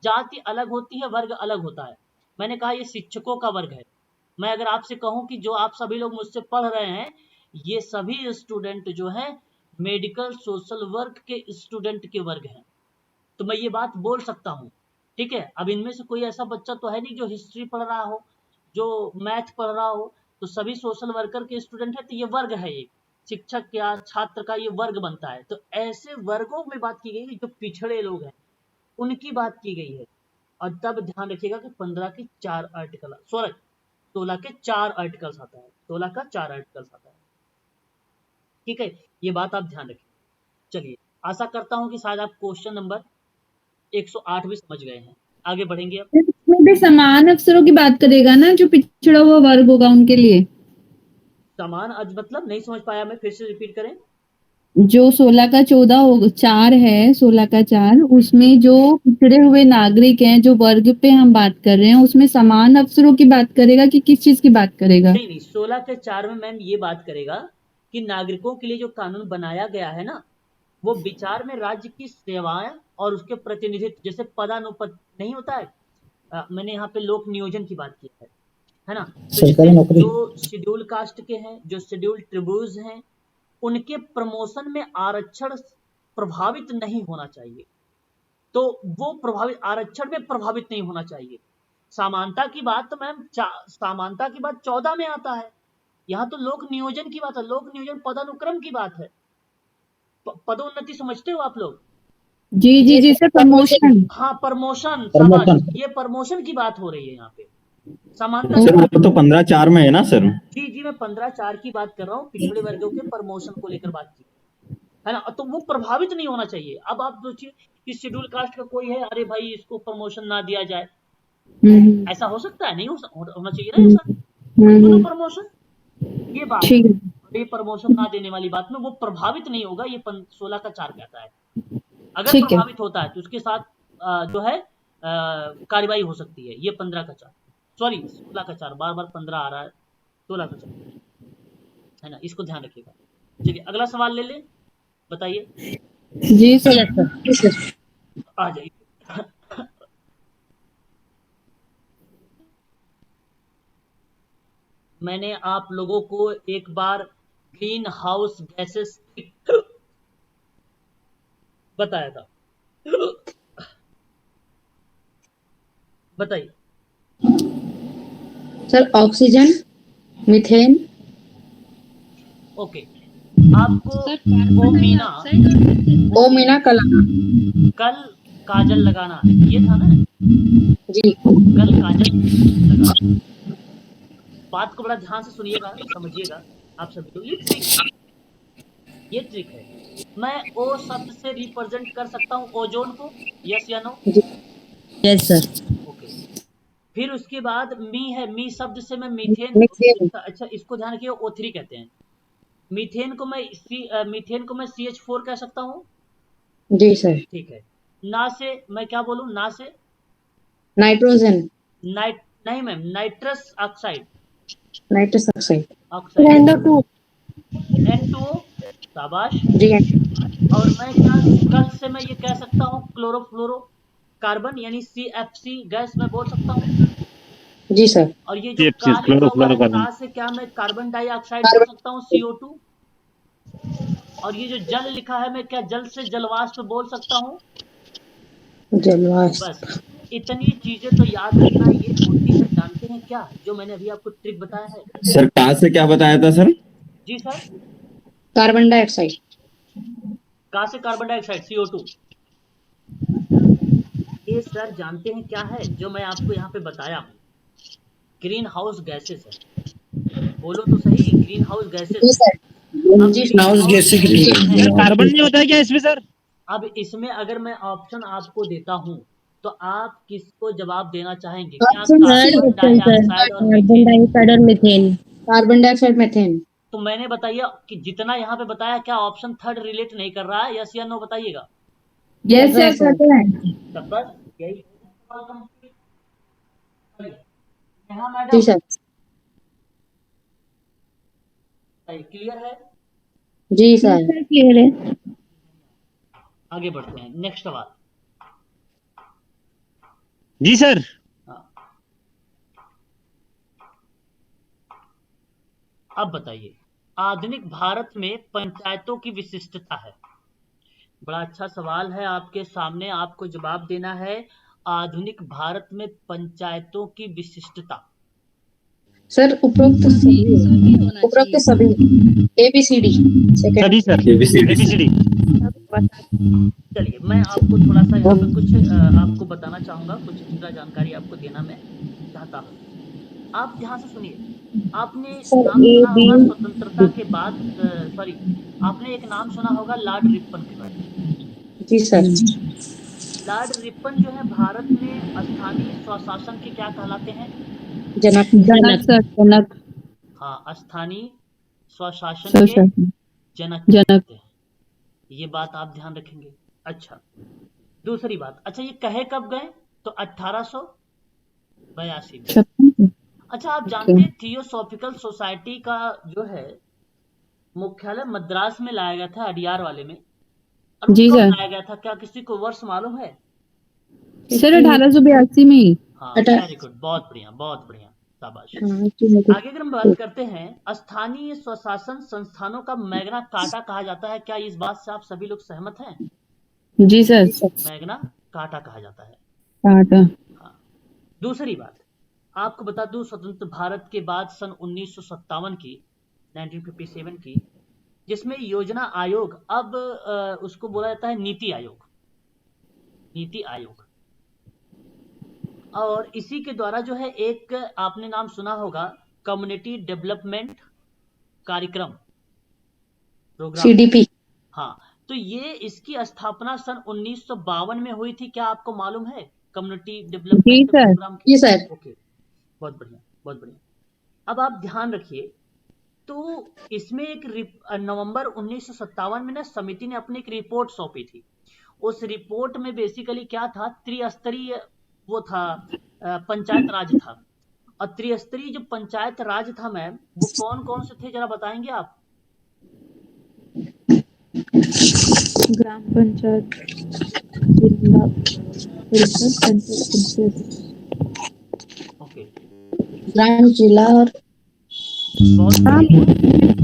जाति अलग होती है, वर्ग अलग होता है। मैंने कहा ये शिक्षकों का वर्ग है। मैं अगर आपसे कहूँ कि जो आप सभी लोग मुझसे पढ़ रहे हैं, ये सभी स्टूडेंट जो हैं मेडिकल सोशल वर्क के स्टूडेंट के वर्ग हैं, तो मैं ये बात बोल सकता हूँ, ठीक है। अब इनमें से कोई ऐसा बच्चा तो है नहीं जो हिस्ट्री पढ़ रहा हो, जो मैथ पढ़ रहा हो, तो सभी सोशल वर्कर के स्टूडेंट है, तो ये वर्ग है, ये शिक्षक या छात्र का ये वर्ग बनता है। तो ऐसे वर्गों में बात की गई है जो पिछड़े लोग हैं, उनकी बात की गई है। और तब ध्यान रखिएगा कि 15 के 4 आर्टिकल, सॉरी 16 के 4 आर्टिकल्स आता है, 16 का 4 आर्टिकल्स आता है, ठीक है। ये बात आप ध्यान रखिए। चलिए, आशा करता हूँ कि शायद आप क्वेश्चन नंबर 108 भी समझ गए हैं। आगे बढ़ेंगे अब। इसमें भी समान अवसरों की बात करेगा ना, जो पिछड़ा हुआ वर्ग होगा उनके लिए। समान आज मतलब नहीं समझ पाया मैं, फिर से रिपीट करें। जो 16 का 14 4 है, 16 का 4, उसमें जो पिछड़े हुए नागरिक हैं, जो वर्ग पे हम बात कर रहे हैं, उसमें समान अवसरों की बात करेगा कि किस चीज की बात करेगा? नहीं, 16 के 4 में मैम ये बात करेगा कि नागरिकों के लिए जो कानून बनाया गया है ना, वो विचार में राज्य की सेवाएं और उसके प्रतिनिधित्व, जैसे पदानुपद नहीं होता है, मैंने यहाँ पे लोक नियोजन की बात की है ना। तो सरकारी जैसे नौकरी। जो शेड्यूल कास्ट के हैं, जो शेड्यूल ट्रिब्यूज हैं, उनके प्रमोशन में आरक्षण प्रभावित नहीं होना चाहिए, तो वो प्रभावित, आरक्षण में प्रभावित नहीं होना चाहिए। समानता की बात तो मैम समानता की बात 14 में आता है, यहाँ तो लोक नियोजन की बात है। लोक नियोजन पदानुक्रम की बात है, पदोन्नति समझते हो आप लोग? जी जी जी सर, प्रमोशन। हाँ, प्रमोशन, प्रमोशन। ये प्रमोशन की बात हो रही है यहाँ पे। समानता सर वो तो 15(4) में है ना सर। जी जी, मैं 15(4) की बात कर रहा हूँ, पिछड़े वर्गों के प्रमोशन को लेकर बात की है ना, तो वो प्रभावित नहीं होना चाहिए। अब आप सोचिए कि शेड्यूल कास्ट का कोई है, अरे भाई इसको प्रमोशन ना दिया जाए, ऐसा हो सकता है? नहीं होना चाहिए ना ऐसा, तो प्रमोशन, ये बात, ये प्रमोशन ना देने वाली बात में वो प्रभावित नहीं होगा, ये 16 का 4 कहता है। अगर प्रभावित होता है तो उसके साथ जो है कार्रवाई हो सकती है। ये 15 का 4, सॉरी 16 का 4, बार बार 15 आ रहा है, 16 का 4 है ना, इसको ध्यान रखिएगा। चलिए अगला सवाल ले ले, बताइए। जी सर, आ जाइए। मैंने आप लोगों को एक बार ग्रीन हाउस गैसेस बताया था, बताइए। Sir oxygen, methane. ओके, आपको ओमीना कल काजल लगाना, ये था ना जी, कल काजल लगाना। बात को बड़ा ध्यान से सुनिएगा, समझिएगा आप सभी लोग। ये ट्रिक है। मैं ओ शब्द से रिप्रेजेंट कर सकता हूँ ओजोन को, यस या नो? Yes sir. ओके, फिर उसके बाद मी है, मी शब्द से मैं मीथेन, अच्छा इसको ध्यान रखिए, O3 कहते हैं। मीथेन को मैं CH4 कह सकता हूँ। जी सर। ठीक है, ना से मैं क्या बोलूँ, ना से नाइट्रोजन, नहीं ma'am, nitrous oxide, nitrous oxide, N2O, शाबाश। जी। और मैं क्या कल से मैं ये कह सकता हूँ क्लोरोफ्लोरो कार्बन यानी CFC गैस मैं बोल सकता हूँ। जी सर। और ये जो का से क्या मैं कार्बन डाइऑक्साइड बोल सकता हूँ CO2। और ये जो जल लिखा है, मैं क्या जल से जलवाष्प बोल सकता हूँ? जलवाष्प। बस इतनी चीजें तो याद रखना, ये होती है। जानते हैं क्या जो मैंने अभी आपको ट्रिक बताया है? सर कहाँ से क्या बताया था सर? जी सर, कार्बन डाइऑक्साइड। कहाँ से? Carbon dioxide, CO2। ये सर जानते हैं क्या है जो मैं आपको यहाँ पे बताया हूँ? ग्रीन हाउस गैसेस है। बोलो तो सही, ग्रीन हाउस गैसेस है। अब जी green house house gases gases sir है। कार्बन नहीं होता है क्या इसमें सर? अब इसमें अगर मैं ऑप्शन आपको देता हूँ तो आप किसको जवाब देना चाहेंगे? क्या कार्बन डाइऑक्साइड और कार्बन मीथेन? डाइऑक्साइड और मीथेन। Carbon dioxide methane. तो मैंने बताइए कि जितना यहाँ पे बताया, क्या ऑप्शन थर्ड रिलेट नहीं कर रहा है? यस या नो बताइएगा। यस सर करते हैं। तब बस यही सवाल complete। यहाँ जी मैडम सर। क्लियर है? जी सर। क्लियर है। आगे बढ़ते हैं, नेक्स्ट सवाल। जी सर। हाँ। अब बताइए, आधुनिक भारत में पंचायतों की विशिष्टता है। बड़ा अच्छा सवाल है आपके सामने, आपको जवाब देना है। आधुनिक भारत में पंचायतों की विशिष्टता। सर उपरोक्त सभी ABCD सेकंड। सभी सर, ABCD सर। ABCD। चलिए मैं आपको थोड़ा सा यहाँ पे कुछ आपको बताना चाहूँगा, कुछ एक्स्ट्रा जानकारी आपको देना मैं चाहता हूँ। आप ध्यान से सुनिए। आपने सर नाम सुना AB। होगा स्वतंत्रता के बाद, सॉरी, आपने एक नाम सुना होगा लॉर्ड रिपन के बारे में। जी सर। लॉर्ड रिपन जो है भारत में स्थानीय स्वशासन के क्या कहलाते हैं? जनक। जनक सर, जनक। हाँ, स्थानीय स्वशासन सर के सर जनक जनक। कहलाते हैं। ये बात आप ध्यान रखेंगे। अच्छा, दूसरी बात, अच्छा ये कहे कब गए? तो 1882 में। सब। अच्छा, आप जानते हैं थियोसॉफिकल सोसाइटी का जो है मुख्यालय मद्रास में लाया गया था, अडियार वाले में। और वो जी कब सर। लाया गया था? क्या किसी को वर्ष मालूम है? सर 1882 में ही। हाँ, अटा- वेरी गुड, बहुत बढ़िया, बहुत बढ़िया, शाबाश। हाँ, ठीक है। आगे अगर हम बात करते हैं, स्थानीय स्वशासन संस्थानों का मैग्ना कार्टा कहा जाता है। क्या इस बात से आप सभी लोग सहमत हैं? जी सर। मैग्ना कार्टा कहा जाता है। टाटा। हाँ। दूसरी बात, आपको बता दूं, स्वतंत्र भारत के बाद सन 1957 की, 1957 की, जिसमें योजना आयोग, अब उसको बोला जाता है नीति आयोग। नीति आयोग। और इसी के द्वारा जो है एक आपने नाम सुना होगा कम्युनिटी डेवलपमेंट कार्यक्रम, प्रोग्राम। CDP। हाँ, तो ये इसकी स्थापना सन 1952 में हुई थी। क्या आपको मालूम है कम्युनिटी जी डेवलपमेंट सर। प्रोग्राम की? जी सर। ओके, बहुत बढ़िया, बहुत बढ़िया। अब आप ध्यान रखिए, तो इसमें एक नवंबर 1957 में ना समिति ने अपनी एक रिपोर्ट सौंपी थी। उस रिपोर्ट में बेसिकली क्या था, त्रिस्तरीय वो था, पंचायत राज था। और त्रिस्तरीय जो पंचायत राज था मैम, वो कौन कौन से थे, जरा बताएंगे आप? ग्राम पंचायत, जिला परिषद, पंचायत। ओके, ग्राम, जिला और बहुत बढ़िया।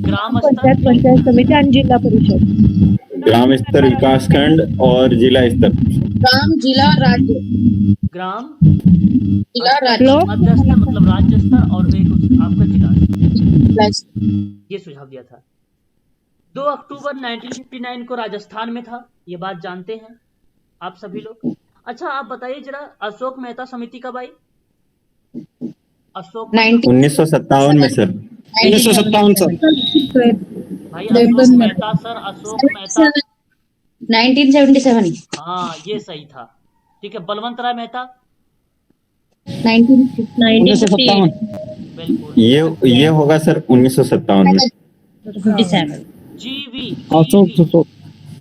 ग्राम स्तर, पंचायत समिति और जिला परिषद। ग्राम स्तर, विकास खंड और जिला स्तर। ग्राम, जिला और राज्य। ग्राम, जिला और राज्य। मध्य स्तर मतलब राज्य स्तर, और एक आपका जिला स्तर। प्लस। ये सुझाव दिया था। 2 अक्टूबर 1959 को राजस्थान में था, ये बात जानते हैं आप सभी लोग। अच्छा, आप बताइए जरा, अशोक मेहता समिति कब आई? अशोक 1957 में सर। 1957 सर। भाई, अशोक मेहता सर, अशोक मेहता। 1977। हाँ, ये सही था। ठीक है, बलवंत राय मेहता। 1957। बिल्कुल। ये होगा सर 1957 में। 57।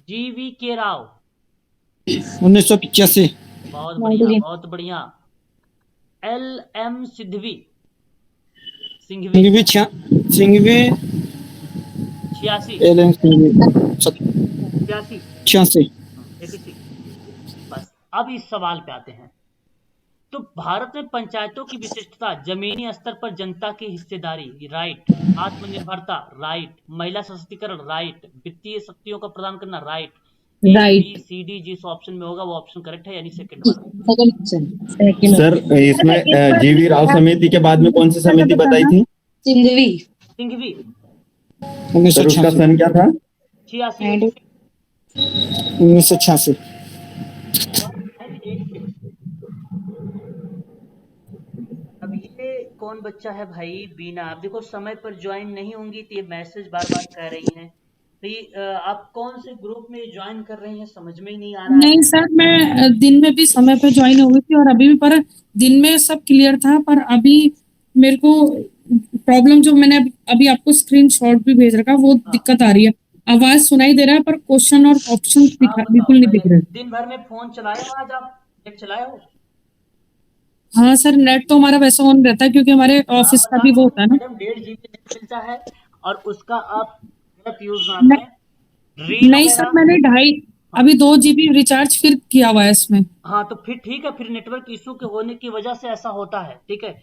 जीवी के राव। 1985। बहुत बढ़िया, बहुत बढ़िया। LM Siddhvi, Singhvi, Singhvi 86, LM Singhvi 86, 86। 86। बस अब इस सवाल पे आते हैं। तो भारत में पंचायतों की विशिष्टता, जमीनी स्तर पर जनता की हिस्सेदारी, राइट, आत्मनिर्भरता, राइट, महिला सशक्तिकरण, राइट, वित्तीय शक्तियों का प्रदान करना, right, Right. B C D जिस ऑप्शन में होगा वो ऑप्शन करेक्ट है, यानी सेकंड वाला। सेकंड सर इसमें जीवी राव समिति के बाद में कौन सी समिति बताई थी? सिंघवी। सिंघवी। सर उसका सन क्या था? 86। 1986। अब ये कौन बच्चा है भाई? बीना। आप देखो समय पर ज्वाइन नहीं होंगी तो ये मैसेज बार बार कह रही हैं। तो ये आप कौन से ग्रुप में ज्वाइन कर रही हैं समझ में ही नहीं आ रहा है। नहीं सर, मैं दिन में भी समय पे ज्वाइन हो गई थी और अभी भी, पर दिन में सब क्लियर था, पर अभी मेरे को प्रॉब्लम जो मैंने अभी आपको स्क्रीनशॉट भी भेज रखा वो दिक्कत आ रही है। आवाज सुनाई दे रहा है पर क्वेश्चन और ऑप्शन बिल्कुल नहीं दिख रहे। दिन भर में फोन चलाए हो आज आप? नेट चलाए हो? हाँ सर, नेट तो हमारा वैसा ऑन रहता है क्योंकि हमारे ऑफिस का भी वो होता है ना। मैडम 1.5 GB नेट मिलता है और उसका आप गलत यूज ना करें। रील नहीं सर, मैंने 2.5 अभी 2 GB रिचार्ज फिर किया हुआ है इसमें। हाँ तो फिर ठीक है, फिर नेटवर्क इशू के होने की वजह से ऐसा होता है। ठीक है,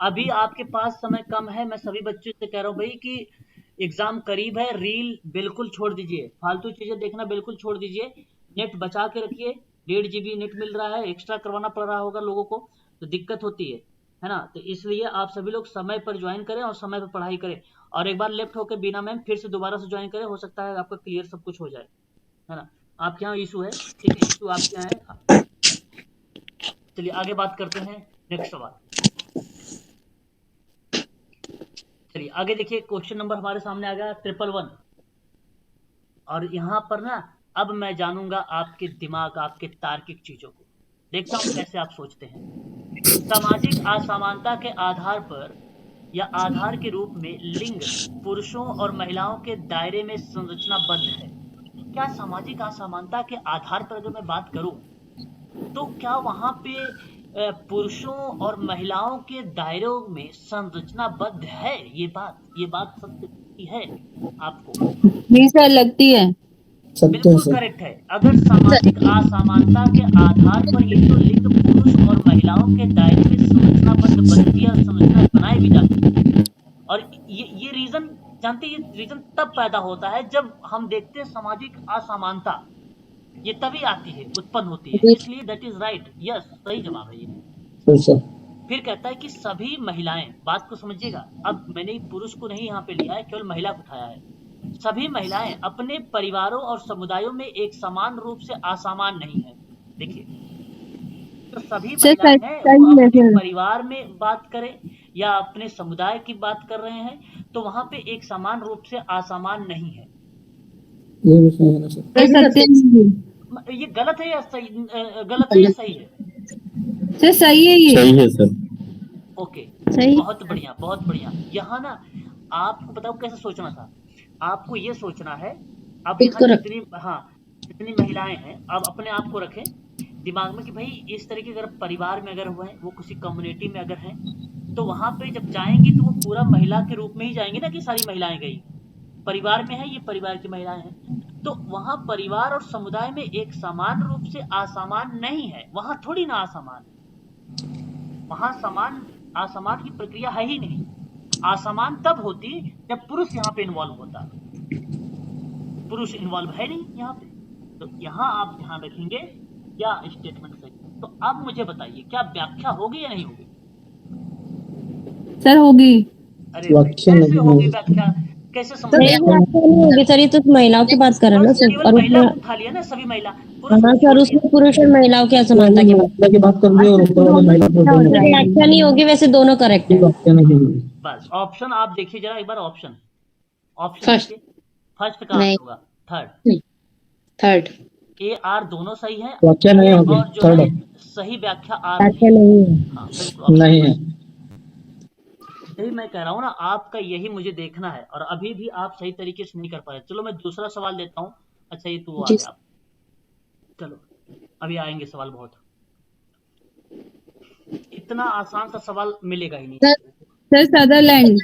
अभी आपके पास समय कम है। मैं सभी बच्चों से कह रहा हूँ भाई कि एग्जाम करीब है, रील बिल्कुल छोड़ दीजिए, फालतू चीजें देखना बिल्कुल छोड़ दीजिए, नेट बचा के रखिए। 1.5 GB नेट मिल रहा है, एक्स्ट्रा करवाना पड़ रहा होगा लोगों को तो दिक्कत होती है ना। तो इसलिए आप सभी लोग समय पर ज्वाइन करें और समय पर पढ़ाई करें। और एक बार लेफ्ट होकर बीना मैम फिर से दोबारा से ज्वाइन करें, हो सकता है आपका क्लियर सब कुछ हो जाए, है ना। आपके यहाँ इशू है, ठीक है, इशू आपके यहाँ है। चलिए आगे बात करते हैं, नेक्स्ट सवाल। चलिए आगे देखिए, क्वेश्चन नंबर हमारे सामने आ गया 111। और यहाँ पर ना अब मैं जानूंगा आपके दिमाग, आपके तार्किक चीजों को, देखता हूँ कैसे आप सोचते हैं। सामाजिक असमानता के आधार पर या आधार के रूप में लिंग पुरुषों और महिलाओं के दायरे में संरचनाबद्ध है। क्या सामाजिक असमानता के आधार पर अगर मैं बात करूं तो क्या वहां पे पुरुषों और महिलाओं के दायरों में संरचनाबद्ध है? ये बात सत्य है आपको? नहीं सर, लगती है। बिल्कुल करेक्ट है। अगर सामाजिक असमानता के आधार पर ही तो लिंग पुरुष और महिलाओं के दायरे में संरचनाबद्ध बनती है, संरचना बनाई भी जाती है। और ये रीजन जानते हैं, ये रीजन तब पैदा होता है जब हम देखते हैं सामाजिक असमानता, ये तभी आती है, उत्पन्न होती है। इसलिए दैट इज राइट, यस, सही जवाब है ये। फिर कहता है कि सभी महिलाएं, बात को समझिएगा, अब मैंने पुरुष को नहीं यहाँ पे लिया है, केवल महिला को उठाया है। सभी महिलाएं अपने परिवारों और समुदायों में एक समान रूप से असामान्य नहीं है। देखिए, तो सभी महिलाएं हैं, वो अपने परिवार में बात करें या अपने समुदाय की बात कर रहे हैं तो वहां पे एक समान रूप से असामान्य नहीं है। ये गलत है या सही? गलत है या सही है? सर सही है, ये सही है सर। ओके, सही। बहुत बढ़िया, बहुत बढ़िया। यहाँ ना आपको बताओ कैसे सोचना था। आपको ये सोचना है, अब यहाँ जितनी महिलाएं हैं, अब अपने आप को रखें दिमाग में कि भाई इस तरह के अगर परिवार में अगर हुए हैं, वो किसी कम्युनिटी में अगर हैं, तो वहां पे जब जाएंगी तो वो पूरा महिला के रूप में ही जाएंगे ना, कि सारी महिलाएं गई परिवार में है, ये परिवार की महिलाएं हैं, तो वहां परिवार और समुदाय में एक समान रूप से असामान्य नहीं है। वहां थोड़ी ना असामान्य, वहां समान असामान्य की प्रक्रिया है ही नहीं। असमान तब होती जब पुरुष यहाँ पे इन्वॉल्व होता, पुरुष इन्वॉल्व है नहीं यहाँ पे। तो यहाँ आप ध्यान रखेंगे क्या स्टेटमेंट सही। तो अब मुझे बताइए क्या व्याख्या होगी या नहीं होगी? सर होगी। अरे कैसे होगी व्याख्या, कैसे होगी सर? ये तो महिलाओं की बात कर रहे हैं ना सर, और महिला उठा लिया ना, सभी महिला। हाँ सर, उसमें पुरुष और महिलाओं की असमानता की बात कर रहे हो। व्याख्या नहीं होगी, वैसे दोनों करेक्ट है। बस ऑप्शन आप देखिए जरा एक बार, ऑप्शन फर्स्ट कहाँ होगा? थर्ड ए आर दोनों सही है, व्याख्या नहीं होगी, और जो है सही व्याख्या आर नहीं है। यही मैं कह रहा हूँ ना, आपका यही मुझे देखना है, और अभी भी आप सही तरीके से नहीं कर पा रहे। चलो मैं दूसरा सवाल देता हूँ। अच्छा ये तू आ गया, चलो अभी आएंगे सवाल। बहुत इतना आसान सा सवाल मिलेगा ही नहीं सर सदरलैंड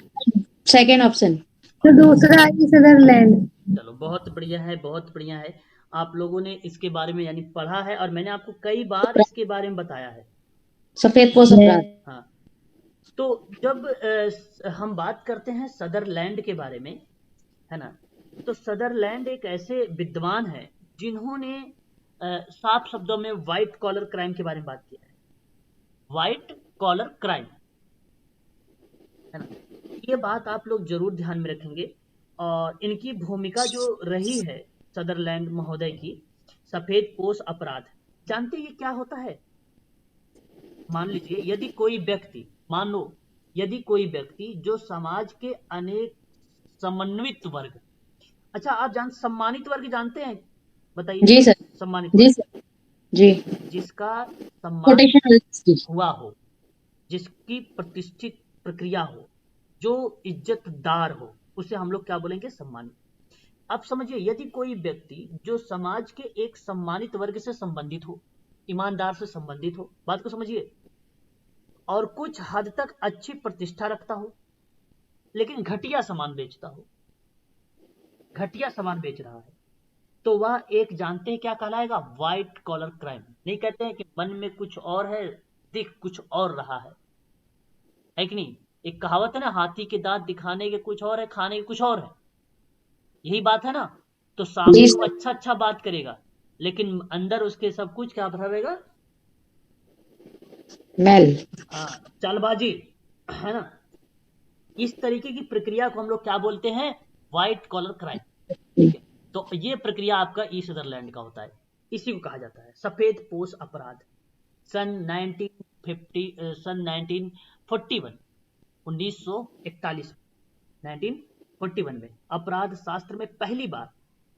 सेकेंड ऑप्शन। तो दूसरा है सदरलैंड। चलो बहुत बढ़िया है, बहुत बढ़िया है। आप लोगों ने इसके बारे में यानी पढ़ा है, और मैंने आपको कई बार इसके बारे में बताया है। सफेद पोश अपराध। हाँ, तो जब हम बात करते हैं सदरलैंड के बारे में, है ना, तो सदरलैंड एक ऐसे विद्वान है जिन्होंने साफ शब्दों में व्हाइट कॉलर क्राइम के बारे में बात किया है। व्हाइट कॉलर क्राइम, है ना, ये बात आप लोग जरूर ध्यान में रखेंगे। और इनकी भूमिका जो रही है सदरलैंड महोदय की, सफेद पोश अपराध, जानते हैं ये क्या होता है? मान लीजिए यदि कोई व्यक्ति, मान लो यदि कोई व्यक्ति जो समाज के अनेक समन्वित वर्ग, अच्छा आप सम्मानित वर्ग जानते हैं? बताइए। जी सर। सम्मानित जी वर्ग, सर। जी। जिसका सम्मान कोटेशन हुआ हो, जिसकी प्रतिष्ठित प्रक्रिया हो, जो इज्जतदार हो, उसे हम लोग क्या बोलेंगे? सम्मानित। अब समझिए यदि कोई व्यक्ति जो समाज के एक सम्मानित वर्ग से संबंधित हो, ईमानदार से संबंधित हो, बात को समझिए, और कुछ हद तक अच्छी प्रतिष्ठा रखता हो, लेकिन घटिया सामान बेचता हो, घटिया सामान बेच रहा है, तो वह एक, जानते हैं क्या कहलाएगा? White collar crime. नहीं कहते हैं कि मन में कुछ और है, दिख कुछ और रहा है कि नहीं? एक कहावत है ना, हाथी के दांत दिखाने के कुछ और है, खाने के कुछ और है। यही बात है ना। तो सामने वो अच्छा अच्छा बात करेगा, लेकिन अंदर उसके सब कुछ क्या भरा रहेगा? मैल। हाँ, चालबाजी, है ना। इस तरीके की प्रक्रिया को हम लोग क्या बोलते हैं? White collar crime. ठीक है, तो ये प्रक्रिया आपका ई सदरलैंड का होता है, इसी को कहा जाता है सफेद पोश अपराध। सन 1941 1941 में अपराध शास्त्र में पहली बार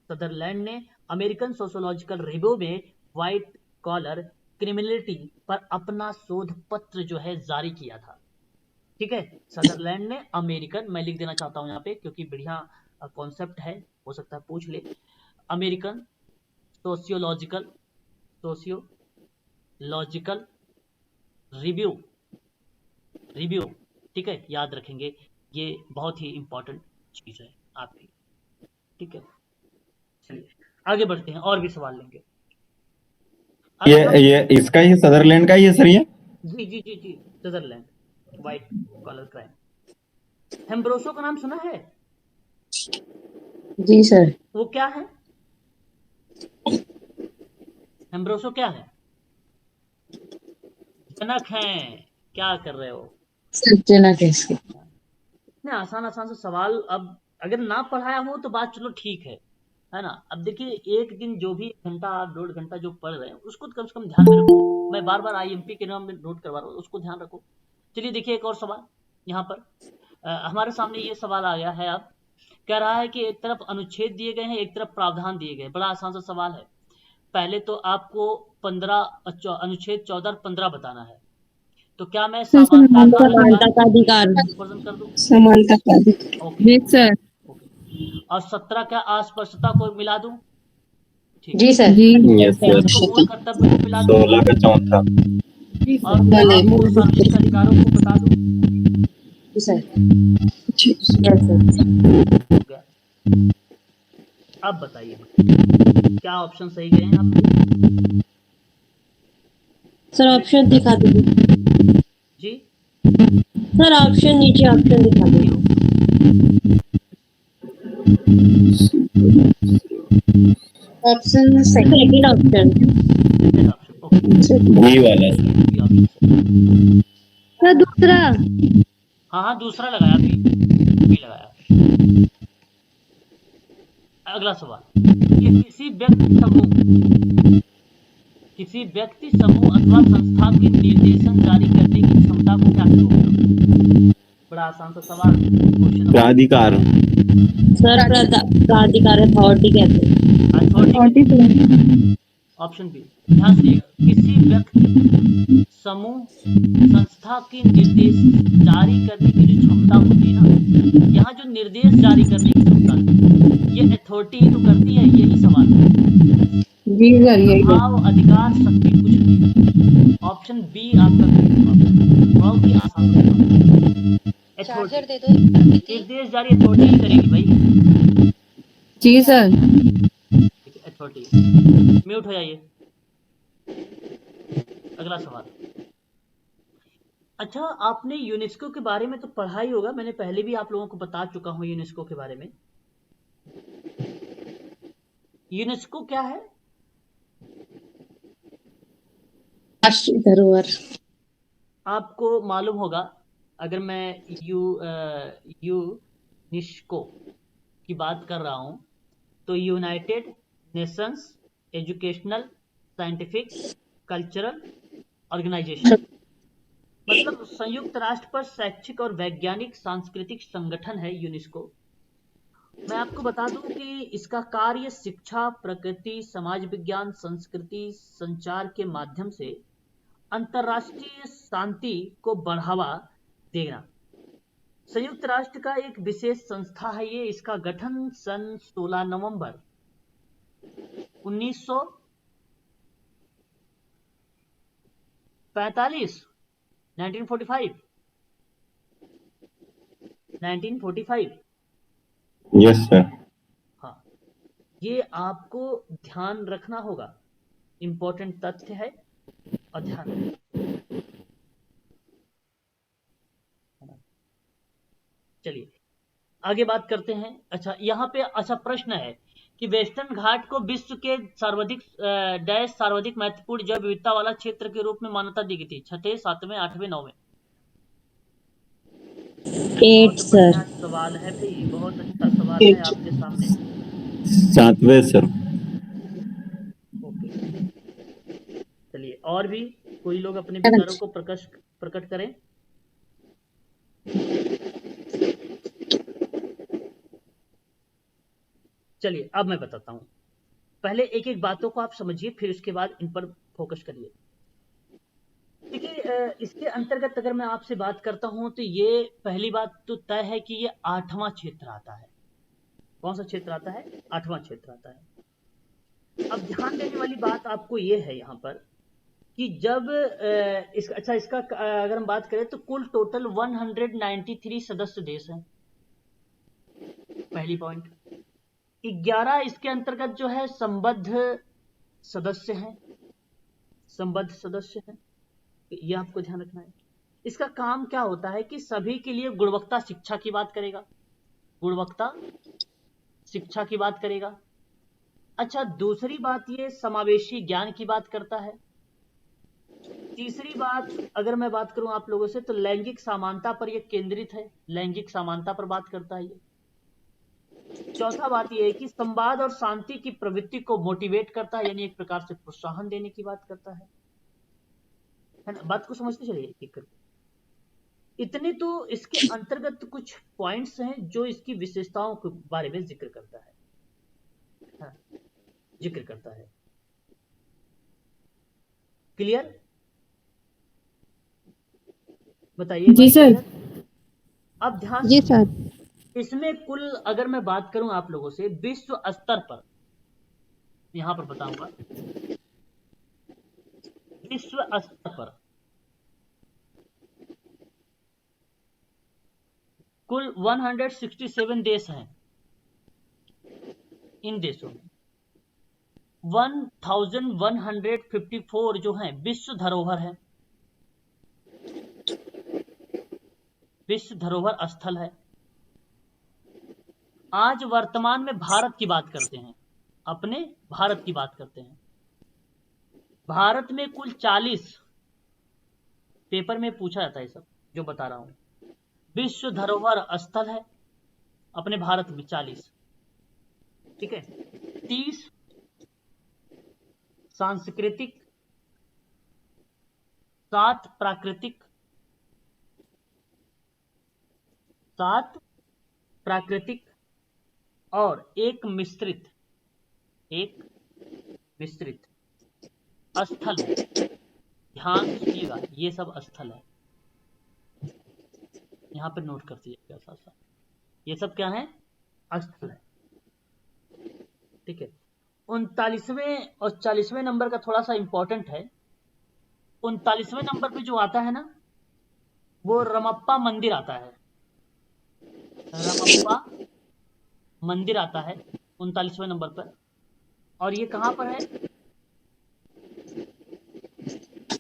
सदरलैंड ने अमेरिकन सोशियोलॉजिकल रिव्यू में व्हाइट कॉलर क्रिमिनलिटी पर अपना शोध पत्र जो है जारी किया था। ठीक है, सदरलैंड ने अमेरिकन, मैं लिख देना चाहता हूं यहाँ पे क्योंकि बढ़िया कॉन्सेप्ट है, हो सकता है पूछ ले। अमेरिकन सोशियोलॉजिकल रिव्यू, ठीक है, याद रखेंगे, ये बहुत ही इंपॉर्टेंट चीज है आपकी। ठीक है, चलिए आगे बढ़ते हैं, और भी सवाल लेंगे। ये इसका ही सदरलैंड का ही है सर ये? जी जी जी जी, सदरलैंड व्हाइट कॉलर क्राइम। हेम्ब्रोसो का नाम सुना है? जी सर। वो क्या है? हेम्ब्रोसो क्या है? जनक हैं, क्या कर रहे हो? जनक है इसके। इतने आसान आसान से सवाल, अब अगर ना पढ़ाया हो तो बात चलो ठीक है ना। अब देखिए एक दिन जो भी घंटा 1.5 घंटा जो पढ़ रहे हैं उसको कम से कम ध्यान में रखो। मैं बार बार IMP के नाम में नोट करवा रहा हूँ, उसको ध्यान रखो। चलिए देखिए एक और सवाल यहाँ पर हमारे सामने ये सवाल आ गया है। अब कह रहा है कि एक तरफ अनुच्छेद दिए गए हैं, एक तरफ प्रावधान दिए गए। बड़ा आसान सा सवाल है। पहले तो आपको अनुच्छेद 14 और 15 बताना है। तो क्या मैं समानता का अधिकार पसंद कर दूं? समानता का अधिकार। ओके, जी सर। ओके। और 17 क्या अस्पष्टता को मिला दूं? ठीक, जी सर। यस को यस। मूल कर्तव्य को मिला दूं 16 का चौथा। और आपको सार्वजनिक अधिकारों को बता दूं? जी सर। हो गया। अब बताइए क्या ऑप्शन सही गए हैं आपके? सर ऑप्शन दिखा दीजिए। जी सर ऑप्शन नीचे ऑप्शन दिखा दीजिए। Option second option. बी वाला सर दूसरा। हाँ दूसरा लगाया, बी लगाया। अगला सवाल, ये किसी व्यक्ति समूह अथवा संस्था के निर्देशन जारी करने की क्षमता को क्या कहते हैं? बड़ा आसान सा सवाल। प्राधिकार। सर प्राधिकार अथॉरिटी कहते हैं। अथॉरिटी। Option B. ध्यान से, किसी व्यक्ति समूह संस्था के निर्देश जारी करने की जो क्षमता होती है ना, यहाँ जो निर्देश जारी करने की क्षमता है, ये अथॉरिटी ही तो करती है। यही सवाल है। जी सर, यही भाव, अधिकार, शक्ति कुछ नहीं। ऑप्शन बी आपका बहुत ही आसान सवाल। चार्जर दे दो। निर्देश जारी अथॉरिटी ही करेगी भाई। जी सर। अथॉरिटी। म्यूट हो जाइए। अगला सवाल, अच्छा, आपने यूनेस्को के बारे में तो पढ़ा ही होगा, मैंने पहले भी आप लोगों को बता चुका हूँ यूनेस्को के बारे में। यूनेस्को क्या है? राष्ट्रीय धरोहर। आपको मालूम होगा, अगर मैं यूनेस्को की बात कर रहा हूँ तो United Nations Educational Scientific Cultural Organization, मतलब संयुक्त राष्ट्र पर शैक्षिक और वैज्ञानिक सांस्कृतिक संगठन है यूनेस्को। मैं आपको बता दूं कि इसका कार्य शिक्षा, प्रकृति, समाज विज्ञान, संस्कृति, संचार के माध्यम से अंतर्राष्ट्रीय शांति को बढ़ावा देना। संयुक्त राष्ट्र का एक विशेष संस्था है ये। इसका गठन सन 16 नवंबर 1945 1945 यस सर। हाँ, ये आपको ध्यान रखना होगा, इंपॉर्टेंट तथ्य है और ध्यान रखना। चलिए आगे बात करते हैं। अच्छा, यहाँ पे अच्छा प्रश्न है कि वेस्टर्न घाट को विश्व के सर्वाधिक महत्वपूर्ण जैव विविधता वाला क्षेत्र के रूप में मान्यता दी गई थी। 6, 7, 8, 9 में। 8 सर। सवाल है भाई, बहुत अच्छा सवाल है आपके सामने। 7वें सर। ओके, चलिए और भी कोई लोग अपने विचारों को प्रकट करें। चलिए अब मैं बताता हूं, पहले एक एक बातों को आप समझिए, फिर उसके बाद इन पर फोकस करिए। देखिए, इसके अंतर्गत अगर मैं आपसे बात करता हूं तो ये पहली बात तो तय है कि ये 8वां क्षेत्र आता है। कौन सा क्षेत्र आता है? 8वां क्षेत्र आता है। अब ध्यान देने वाली बात आपको ये है यहाँ पर कि जब इसका अगर हम बात करें तो कुल टोटल 193 सदस्य देश हैं। पहली पॉइंट। 11 इसके अंतर्गत जो है संबद्ध सदस्य हैं। संबद्ध सदस्य हैं, ये आपको ध्यान रखना है। इसका काम क्या होता है कि सभी के लिए गुणवत्ता शिक्षा की बात करेगा। गुणवत्ता शिक्षा की बात करेगा। अच्छा, दूसरी बात ये समावेशी ज्ञान की बात करता है। तीसरी बात अगर मैं बात करूं आप लोगों से तो लैंगिक समानता पर यह केंद्रित है। लैंगिक समानता पर बात करता है ये। चौथा बात यह है कि संवाद और शांति की प्रवृत्ति को मोटिवेट करता है, यानी एक प्रकार से प्रोत्साहन देने की बात करता है ना? बात को समझते चलिए एक करके। इतने तो इसके अंतर्गत कुछ पॉइंट्स हैं जो इसकी विशेषताओं के बारे में जिक्र करता है, हाँ, जिक्र करता है। क्लियर? बताइए जी सर। अब ध्यान जी सर। इसमें कुल अगर मैं बात करूं आप लोगों से विश्व स्तर पर, यहां पर बताऊंगा, विश्व स्तर पर कुल 167 देश हैं। इन देशों में 1154 जो हैं विश्व धरोहर है, विश्व धरोहर स्थल है। आज वर्तमान में भारत की बात करते हैं, अपने भारत की बात करते हैं। भारत में कुल 40, पेपर में पूछा जाता है सब जो बता रहा हूं, विश्व धरोहर स्थल है अपने भारत में 40, ठीक है। 30 सांस्कृतिक, 7 प्राकृतिक, 7 प्राकृतिक और एक मिश्रित स्थल है। ध्यान दीजिएगा, ये सब स्थल है, यहां पर नोट कर दीजिएगा साथ साथ। ये सब क्या है? स्थल है, ठीक है। 39वें और 40वें नंबर का थोड़ा सा इंपॉर्टेंट है। 39वें नंबर पे जो आता है ना, वो रमप्पा मंदिर आता है। रमप्पा मंदिर आता है 39वें नंबर पर, और ये कहां पर है?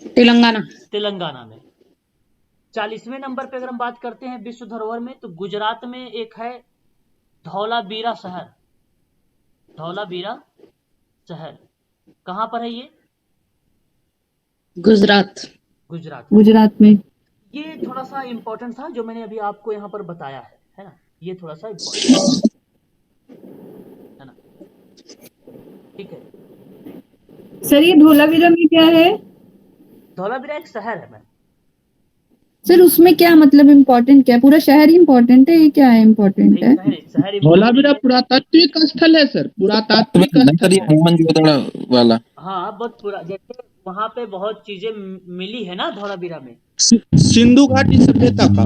तेलंगाना। तेलंगाना में। 40वें नंबर पे अगर हम बात करते हैं विश्व धरोहर में, तो गुजरात में एक है धौलावीरा शहर। धौलावीरा शहर कहाँ पर है ये? गुजरात। गुजरात। गुजरात में। ये थोड़ा सा इम्पोर्टेंट था जो मैंने अभी आपको यहाँ पर बताया है ना, ये थोड़ा सा इम्पोर्टेंट है ना। ठीक है सर ये धोलावीरा में क्या है? धौलावीरा एक शहर है मैम। सर उसमें क्या मतलब इम्पोर्टेंट क्या है? पूरा शहर ही इम्पोर्टेंट है, ये क्या है इम्पोर्टेंट है? शहर धौलावीरा पुरातात्विक स्थल है सर, पुरातात्विक स्थल है। हनुमान ज्योतिड़ा वाला। हाँ बहुत पूरा, जैसे वहाँ पे बहुत चीजें मिली है ना धौलावीरा में, सिंधु घाटी सभ्यता का।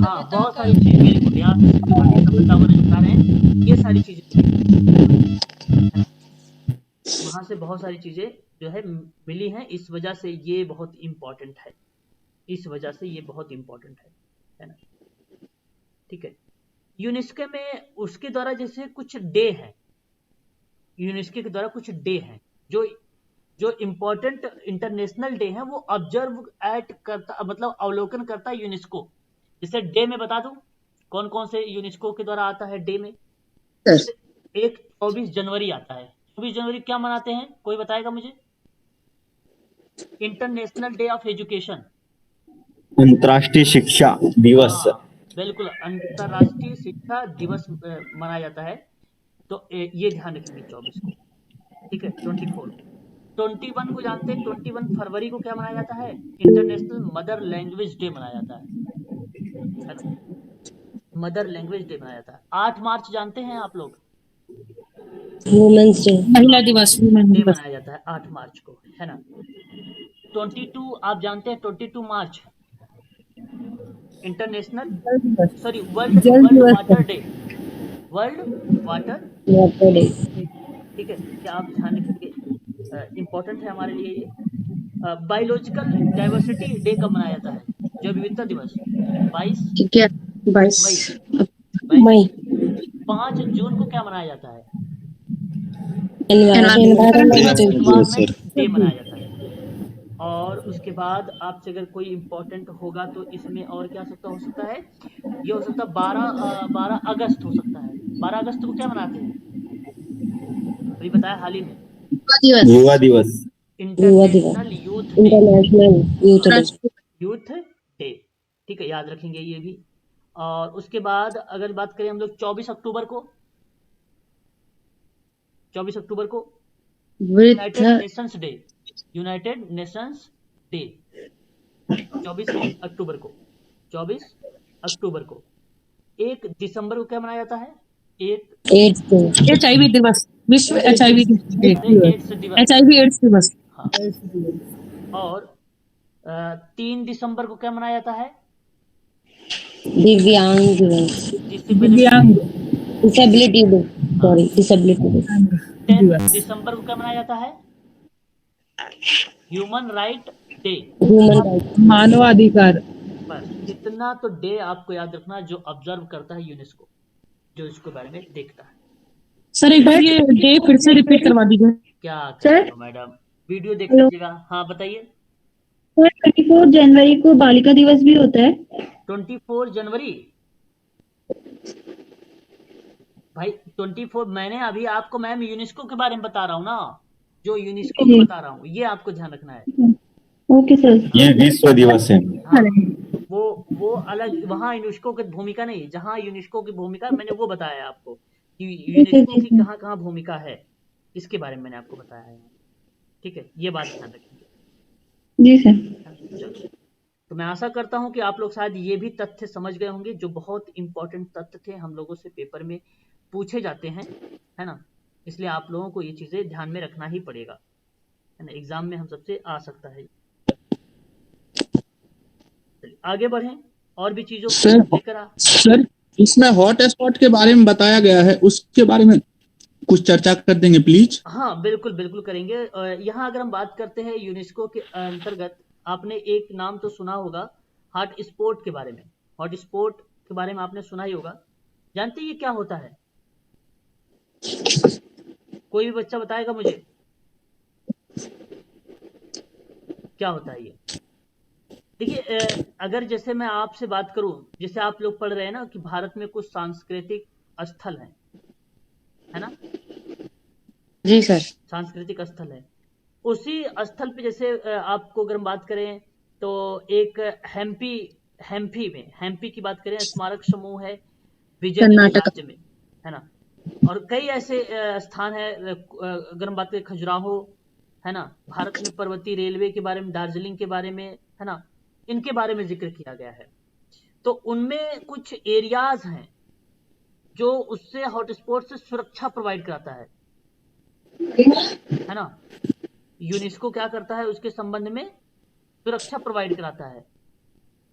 हाँ बहुत सारी चीजें मिली। यहाँ पे सिंधु घाटी सभ्यता वगैरह बता रहे हैं, ये सारी चीजें वहाँ से बहुत सारी चीजें जो है मिली हैं। इस वजह से ये बहुत इम्पोर्टेंट है, इस वजह से ये बहुत इम्पोर्टेंट है ना। ठीक है, यूनेस्को में उसके द्वारा जैसे कुछ डे हैं, यूनेस्को के द्वारा कुछ डे हैं जो इम्पोर्टेंट इंटरनेशनल डे हैं, वो ऑब्जर्व एट करता, मतलब अवलोकन करता है यूनेस्को। जैसे डे में बता दूं कौन कौन से यूनेस्को के द्वारा आता है डे में। एक 24 जनवरी आता है। 24 जनवरी क्या मनाते हैं, कोई बताएगा मुझे? इंटरनेशनल डे ऑफ एजुकेशन, अंतर्राष्ट्रीय शिक्षा दिवस। बिल्कुल, अंतरराष्ट्रीय शिक्षा दिवस मनाया जाता है। तो ये ध्यान रखेंगे 24 को। ठीक है, 21 को जानते हैं। 21 फरवरी को क्या मनाया जाता है? इंटरनेशनल मदर लैंग्वेज डे मनाया जाता है ना? मदर लैंग्वेज डे मनाया जाता है। 8 मार्च जानते हैं आप लोग? वुमेन्स डे, महिला दिवस, वुमेन डे दिवस। मनाया जाता है 8 मार्च को, है ना। 22 आप जानते हैं, 22 March international, sorry, world water day. World water day. ठीक है, क्या आप ध्यान रखेंगे, इम्पोर्टेंट है हमारे लिए ये। बायोलॉजिकल डाइवर्सिटी डे कब मनाया जाता है? जैव विविधता दिवस 22 ठीक है, 22 मई। 5 जून को क्या मनाया जाता है? एनवायरनमेंट डे मनाया जाता है। और उसके बाद आपसे अगर कोई इम्पोर्टेंट होगा तो इसमें और क्या हो सकता है, ये हो सकता है 12 अगस्त हो सकता है। 12 अगस्त को क्या मनाते हैं? अभी बताया हाल ही में, युवा दिवस। International youth day. ठीक है, याद रखेंगे ये भी। और उसके बाद अगर बात करें हम लोग 24 अक्टूबर को, 24 अक्टूबर को United Nations day, United Nations day 24 अक्टूबर को, 24 अक्टूबर को। 1 दिसंबर को क्या मनाया जाता है? HIV दिवस, विश्व HIV दिवस, HIV एड्स दिवस। हाँ। और 3 दिसंबर को क्या मनाया जाता है? दिव्यांग दिवस, दिव्यांग, disability day, sorry disability day. 10 दिसंबर को क्या मनाया जाता है? Human right day, human right, मानवाधिकार। बस इतना तो डे आपको याद रखना जो ऑब्जर्व करता है यूनेस्को, जो इसके बारे में देखता है। सर एक बार ये डे फिर से रिपीट करवा दीजिए। क्या कर मैडम, वीडियो देख लीजिएगा। हाँ बताइए। 24 जनवरी को बालिका दिवस भी होता है। 24 जनवरी भाई, 24 मैंने अभी आपको मैम यूनेस्को के बारे में बता रहा हूँ ना, जो यूनेस्को को बता रहा हूँ, ये आपको ध्यान रखना है। Okay sir. ये विश्व दिवस है। हाँ, वो अलग, वहाँ यूनेस्को की भूमिका नहीं, जहाँ यूनेस्को की भूमिका मैंने वो बताया आपको कि यूनेस्को की कहाँ कहाँ भूमिका है, इसके बारे में मैंने आपको बताया है। ठीक है, ये बात ध्यान रखेंगे। जी सर। तो मैं आशा करता हूँ कि आप लोग शायद ये भी तथ्य समझ गए होंगे, जो बहुत इंपॉर्टेंट तथ्य थे, हम लोगों से पेपर में पूछे जाते हैं, है ना। इसलिए आप लोगों को ये चीजें ध्यान में रखना ही पड़ेगा, है ना, एग्जाम में हम सबसे आ सकता है। आगे बढ़ें और भी चीजों को लेकर। सर इसमें हॉट स्पॉट के बारे में बताया गया है, उसके बारे में कुछ चर्चा कर देंगे प्लीज। हाँ बिल्कुल बिल्कुल करेंगे। यहाँ अगर हम बात करते हैं यूनेस्को के अंतर्गत, आपने एक नाम तो सुना होगा हॉट स्पॉट के बारे में। हॉट स्पॉट के बारे में आपने सुना ही होगा। जानते हैं ये क्या होता है? कोई भी बच्चा बताएगा मुझे क्या होता है ये? देखिए अगर जैसे मैं आपसे बात करूं, जैसे आप लोग पढ़ रहे हैं ना कि भारत में कुछ सांस्कृतिक स्थल हैं, है ना, जी सर। सांस्कृतिक स्थल है। उसी स्थल पे जैसे आपको अगर हम बात करें तो एक हेम्पी की बात करें, स्मारक समूह है विजयनगर कर्नाटक। राज्य में, है ना। और कई ऐसे स्थान है, अगर हम बात करें खजुराहो, है ना, भारत में पर्वतीय रेलवे के बारे में, दार्जिलिंग के बारे में, है ना, इनके बारे में जिक्र किया गया है। तो उनमें कुछ एरियाज हैं जो उससे हॉटस्पॉट से सुरक्षा प्रोवाइड कराता है ना। यूनेस्को क्या करता है, उसके संबंध में सुरक्षा प्रोवाइड कराता है।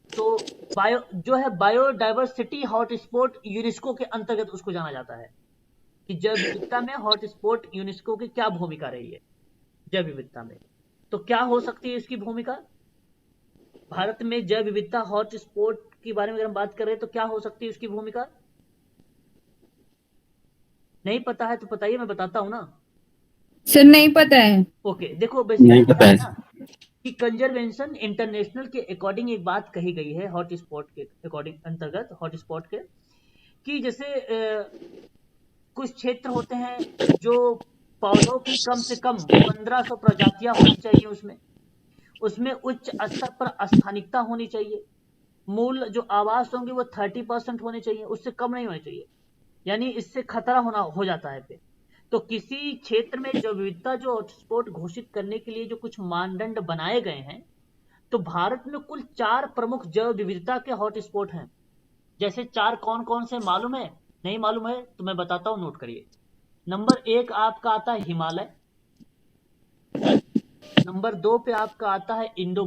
तो जो है बायोडाइवर्सिटी हॉटस्पॉट यूनेस्को के अंतर्गत उसको जाना जाता है कि जैव विविधता में हॉटस्पॉट यूनेस्को की क्या भूमिका रही है जैव विविधता में। तो क्या हो सकती है इसकी भूमिका भारत में जैव विविधता हॉटस्पॉट के बारे में अगर हम बात कर रहे हैं तो क्या हो सकती है उसकी भूमिका? नहीं पता है तो बताइए, मैं बताता हूं ना। सर नहीं पता है। ओके, देखो नहीं बेसिकली पता क्या है है। ना कि कंजर्वेशन इंटरनेशनल के अकॉर्डिंग एक बात कही गई है हॉटस्पॉट के अकॉर्डिंग, अंतर्गत हॉटस्पॉट के, कि जैसे कुछ क्षेत्र होते हैं जो पौधों की कम से कम 1500 प्रजातियां होनी चाहिए, उसमें उच्च स्तर पर स्थानिकता होनी चाहिए, मूल जो आवास होंगे वो 30% होने चाहिए, उससे कम नहीं होने चाहिए, यानी इससे खतरा हो जाता है पे। तो किसी क्षेत्र में जो विविधता जो हॉटस्पॉट घोषित करने के लिए जो कुछ मानदंड बनाए गए हैं, तो भारत में कुल 4 प्रमुख जैव विविधता के हॉटस्पॉट हैं। जैसे 4 कौन कौन से मालूम है? नहीं मालूम है तो मैं बताता हूं, नोट करिए। नंबर 1 आपका आता है हिमालय, नंबर 2 पे आपका आता है इंडो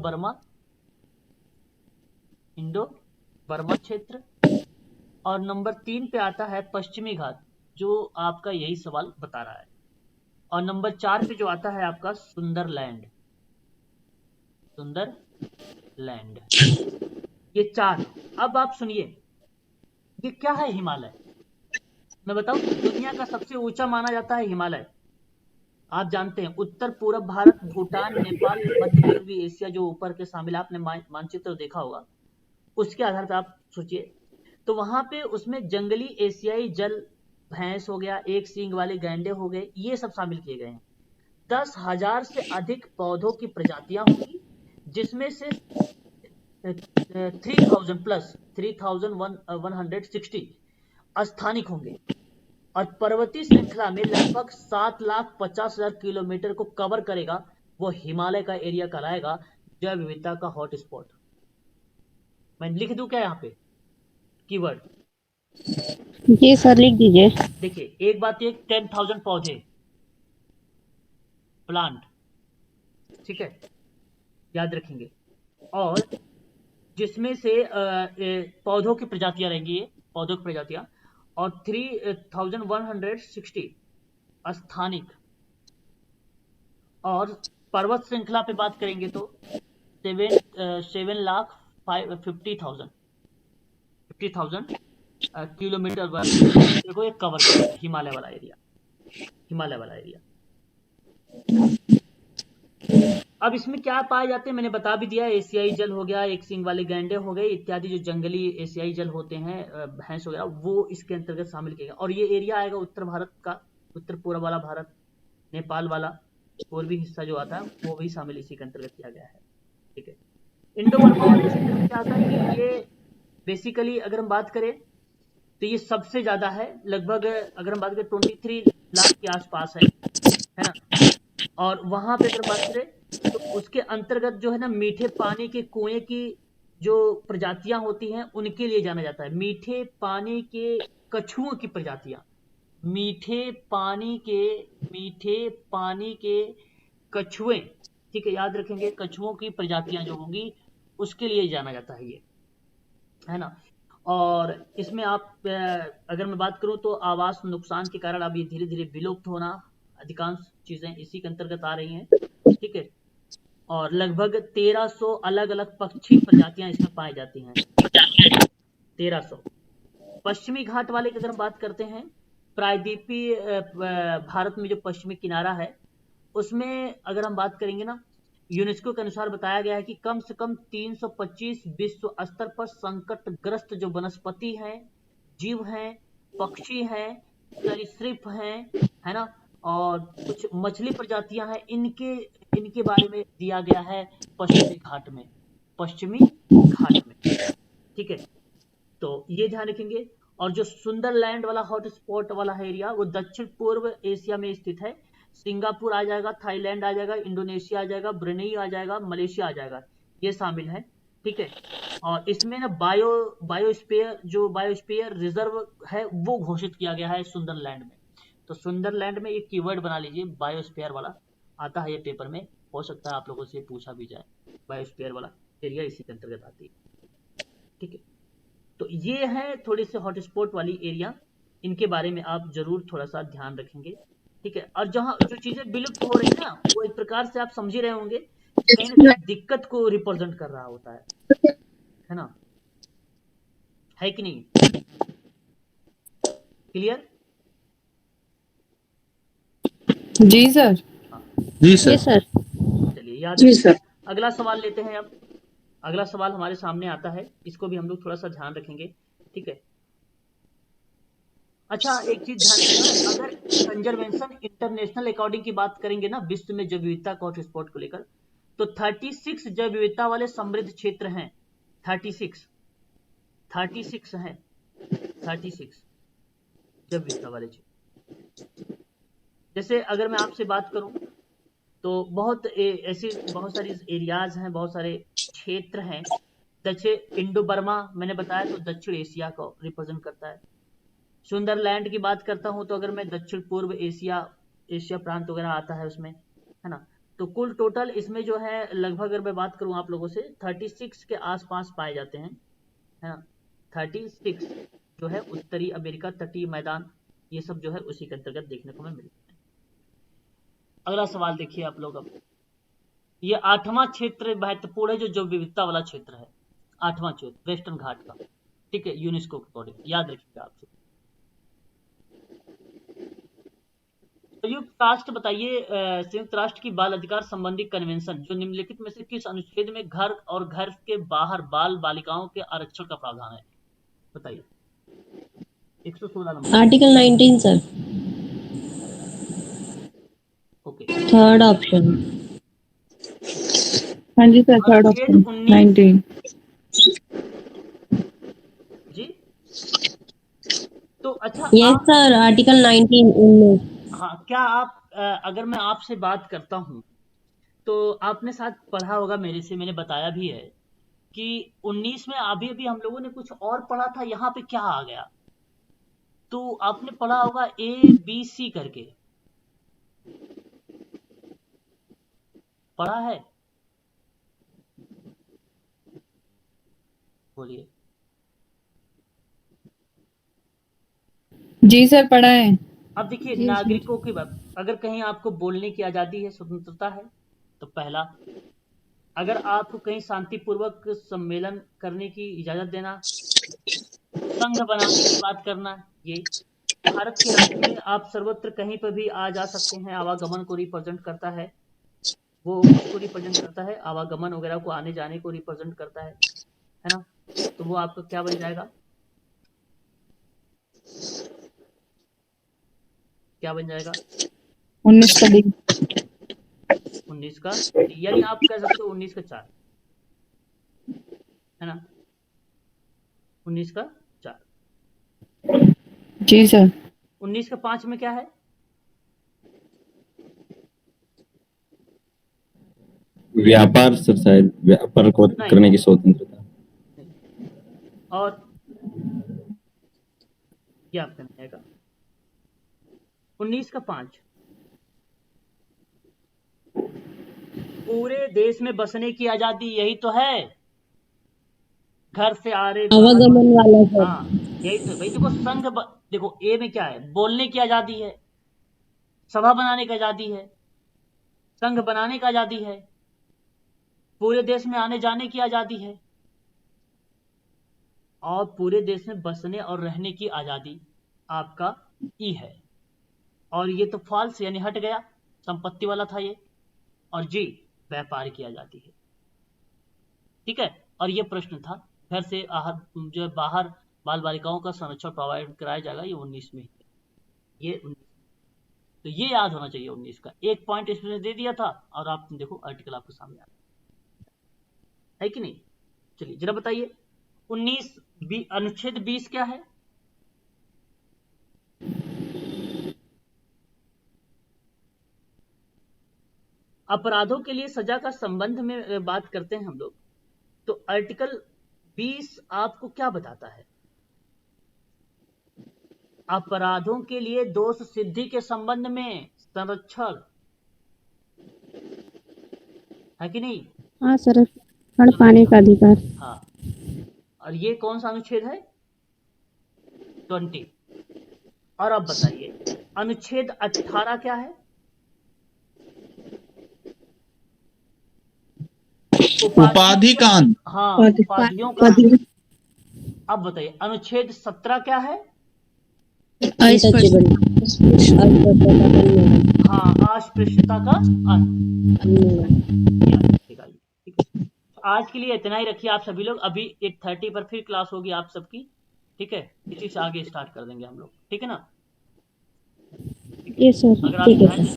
बर्मा क्षेत्र, और नंबर 3 पे आता है पश्चिमी घाट, जो आपका यही सवाल बता रहा है, और नंबर 4 पे जो आता है आपका सुंदरलैंड। ये 4 है। अब आप सुनिए, ये क्या है हिमालय? मैं बताऊं, दुनिया का सबसे ऊंचा माना जाता है हिमालय। आप जानते हैं उत्तर पूर्व भारत, भूटान, नेपाल, मध्य पूर्वी एशिया जो ऊपर के शामिल, आपने मानचित्र देखा होगा, उसके आधार पर आप सोचिए। तो वहां पे उसमें जंगली एशियाई जल भैंस हो गया, एक सींग वाले गैंडे हो गए, ये सब शामिल किए गए हैं। 10,000 से अधिक पौधों की प्रजातियां होंगी, जिसमें से 3000 प्लस 3160 स्थानिक होंगे, और पर्वतीय श्रृंखला में लगभग 7,50,000 किलोमीटर को कवर करेगा वो हिमालय का एरिया कहलाएगा जैव विविधता का हॉटस्पॉट। मैं लिख दूं क्या यहाँ पे कीवर्ड? जी सर लिख दीजिए। देखिए, एक बात, ये 10,000 पौधे, प्लांट, ठीक है, याद रखेंगे, और जिसमें से पौधों की प्रजातियां रहेंगी, पौधों की प्रजातियां, और 3160 स्थानिक, और पर्वत श्रृंखला पे बात करेंगे तो 7,50,000 किलोमीटर वर्ग को ये कवर करेगा, हिमालय वाला एरिया। अब इसमें क्या पाए जाते हैं मैंने बता भी दिया, एशियाई जल हो गया, एक सींग वाले गैंडे हो गए इत्यादि, जो जंगली एशियाई जल होते हैं, भैंस वगैरह, वो इसके अंतर्गत शामिल किया गया। और ये एरिया आएगा उत्तर भारत का, उत्तर पूर्व वाला भारत, नेपाल वाला पूर्वी हिस्सा जो आता है वो भी शामिल इसी के अंतर्गत किया गया है, ठीक है। इंडो बर्मा वाले क्षेत्र में क्या आता है कि ये बेसिकली अगर हम बात करें तो ये सबसे ज्यादा है, लगभग अगर हम बात करें 23 लाख के आसपास है ना। और वहां पे अगर बात करें तो उसके अंतर्गत जो है ना, मीठे पानी के कुएं की जो प्रजातियां होती हैं उनके लिए जाना जाता है। मीठे पानी के कछुओं की प्रजातियां, मीठे पानी के कछुए, ठीक है, याद रखेंगे, कछुओं की प्रजातियां जो होंगी उसके लिए जाना जाता है ये, है ना। और इसमें आप अगर मैं बात करूं तो आवास नुकसान के कारण अब ये धीरे धीरे विलुप्त होना, अधिकांश चीजें इसी के अंतर्गत आ रही हैं, ठीक है। और लगभग 1300 अलग अलग पक्षी प्रजातियां इसमें पाई जाती हैं, 1300। पश्चिमी घाट वाले की अगर हम बात करते हैं, प्रायद्वीपीय भारत में जो पश्चिमी किनारा है उसमें अगर हम बात करेंगे ना यूनेस्को के अनुसार बताया गया है कि कम से कम 325 विश्व स्तर पर संकटग्रस्त जो वनस्पति हैं, जीव हैं, पक्षी हैं, सरीसृप हैं, है ना, और कुछ मछली प्रजातियां हैं, इनके इनके बारे में दिया गया है पश्चिमी घाट में। ठीक है, तो ये ध्यान रखेंगे। और जो सुंदरलैंड वाला हॉटस्पॉट वाला है एरिया, वो दक्षिण पूर्व एशिया में स्थित है। सिंगापुर आ जाएगा, थाईलैंड आ जाएगा, इंडोनेशिया आ जाएगा, ब्रुनेई आ जाएगा, मलेशिया आ जाएगा, ये शामिल है। ठीक है, और इसमें ना बायोस्फीयर रिजर्व है वो घोषित किया गया है सुंदरलैंड में। तो सुंदरलैंड में एक कीवर्ड बना लीजिए, बायोस्फीयर वाला आता है ये पेपर में, हो सकता है आप लोगों से पूछा भी जाए। बायोस्फीयर वाला एरिया इसी के अंतर्गत आती है। ठीक है, तो ये है थोड़ी से हॉटस्पॉट वाली एरिया, इनके बारे में आप जरूर थोड़ा सा ध्यान रखेंगे। ठीक है, और जहाँ जो चीजें विलुप्त हो रही है ना, वो एक प्रकार से आप समझ ही रहे होंगे कहीं ना कहीं दिक्कत को रिप्रेजेंट कर रहा होता है ना, है कि नहीं? क्लियर? जी सर। जी जी सर। चलिए याद रखिए। अगला सवाल लेते हैं अब। अगला सवाल हमारे सामने आता है, इसको भी हम लोग थोड़ा सा ध्यान रखेंगे। ठीक है, अच्छा एक चीज ध्यान रखना, अगर कंजर्वेशन इंटरनेशनल अकॉर्डिंग की बात करेंगे ना, विश्व में जैव विविधता का हॉटस्पॉट को लेकर, तो 36 जैव विविधता वाले समृद्ध क्षेत्र हैं। 36 हैं, 36 जैव विविधता वाले क्षेत्र। जैसे अगर मैं आपसे बात करूं तो ऐसी बहुत सारी एरियाज हैं, बहुत सारे क्षेत्र हैं। जैसे इंडो बर्मा मैंने बताया तो दक्षिण एशिया को रिप्रेजेंट करता है। सुंदरलैंड की बात करता हूं तो अगर मैं दक्षिण पूर्व एशिया प्रांत वगैरह आता है उसमें, है ना। तो कुल टोटल इसमें जो है लगभग अगर मैं बात करूं आप लोगों से 36 के आसपास पाए जाते हैं, है ना। 36 जो है उत्तरी अमेरिका, तटीय मैदान, ये सब जो है उसी के अंतर्गत देखने को मिलते हैं। अगला सवाल देखिए आप लोग। अब ये 8वां क्षेत्र महत्वपूर्ण है, जो जैव विविधता वाला क्षेत्र है। 8वां क्षेत्र वेस्टर्न घाट का। ठीक है, यूनेस्को के अकॉर्डिंग याद रखिएगा आप। संयुक्त राष्ट्र बताइए, संयुक्त राष्ट्र की बाल अधिकार संबंधी कन्वेंशन जो निम्नलिखित में से किस अनुच्छेद में घर और घर के बाहर बाल बालिकाओं के आरक्षण का प्रावधान है? बताइए। 116 number. Article 19 sir. Okay, third option. हाँ जी सर, थर्ड ऑप्शन 19 जी। तो अच्छा यस सर, आर्टिकल 19 हाँ, क्या आप अगर मैं आपसे बात करता हूँ तो आपने साथ पढ़ा होगा मेरे से, मैंने बताया भी है कि 19 में अभी अभी हम लोगों ने कुछ और पढ़ा था, यहाँ पे क्या आ गया? तो आपने पढ़ा होगा ABC करके, पढ़ा है? बोलिए। जी सर, पढ़ा है। अब देखिए, नागरिकों की बात, अगर कहीं आपको बोलने की आजादी है, स्वतंत्रता है, तो पहला। अगर आपको कहीं शांतिपूर्वक सम्मेलन करने की इजाजत देना, संघ बनाने की बात करना, ये भारत की रानी में आप सर्वत्र कहीं पर भी आ जा सकते हैं, आवागमन को रिप्रेजेंट करता है, वो उसको रिप्रेजेंट करता है, आवागमन वगैरह को, आने जाने को रिप्रेजेंट करता है ना। तो वो आपका क्या बन जाएगा? क्या बन जाएगा? 19 का डी। 19 का, यानी आप कह सकते हो 19 का 4, है ना। 19 का 4। जी सर। 19 का 5 में क्या है? व्यापार सर, शायद व्यापार को नहीं। करने की स्वतंत्रता। और क्या आपका नहीं आएगा? 19 का 5 पूरे देश में बसने की आजादी, यही तो है। घर से आ रहे आवागमन वाला सर। हाँ, यही तो भाई। देखो देखो ए में क्या है? बोलने की आजादी है, सभा बनाने की आजादी है, संघ बनाने की आजादी है, पूरे देश में आने जाने की आजादी है, और पूरे देश में बसने और रहने की आजादी आपका ई है। और ये तो फॉल्स यानी हट गया, संपत्ति वाला था ये। और जी व्यापार किया जाती है। ठीक है, और ये प्रश्न था घर से जो बाहर बाल बालिकाओं का संरक्षण प्रोवाइड कराया जाएगा, ये 19 में, ये 19, तो ये याद होना चाहिए 19 का। एक पॉइंट इसमें दे दिया था और आप देखो आर्टिकल आपके सामने आ है कि नहीं। चलिए जरा बताइए 19 अनुच्छेद 20 क्या है? अपराधों के लिए सजा का संबंध में बात करते हैं हम लोग, तो आर्टिकल 20 आपको क्या बताता है? अपराधों के लिए दोष सिद्धि के संबंध में संरक्षण, है कि नहीं? हाँ सर, फंड पाने का अधिकार। हाँ, और ये कौन सा अनुच्छेद है? 20। और अब बताइए अनुच्छेद 18 क्या है? उपाधिकांड। हाँ, उपाधियों का। अब बताइए अनुच्छेद 17 क्या है? हाँ, अस्पृश्यता का ठीक है। आज के लिए इतना ही रखिए आप सभी लोग। अभी 8:30 पर फिर क्लास होगी आप सबकी, ठीक है? इसी से आगे स्टार्ट कर देंगे हम लोग, ठीक है ना? ये सर, अगर आप ठीक है ध्यान सर।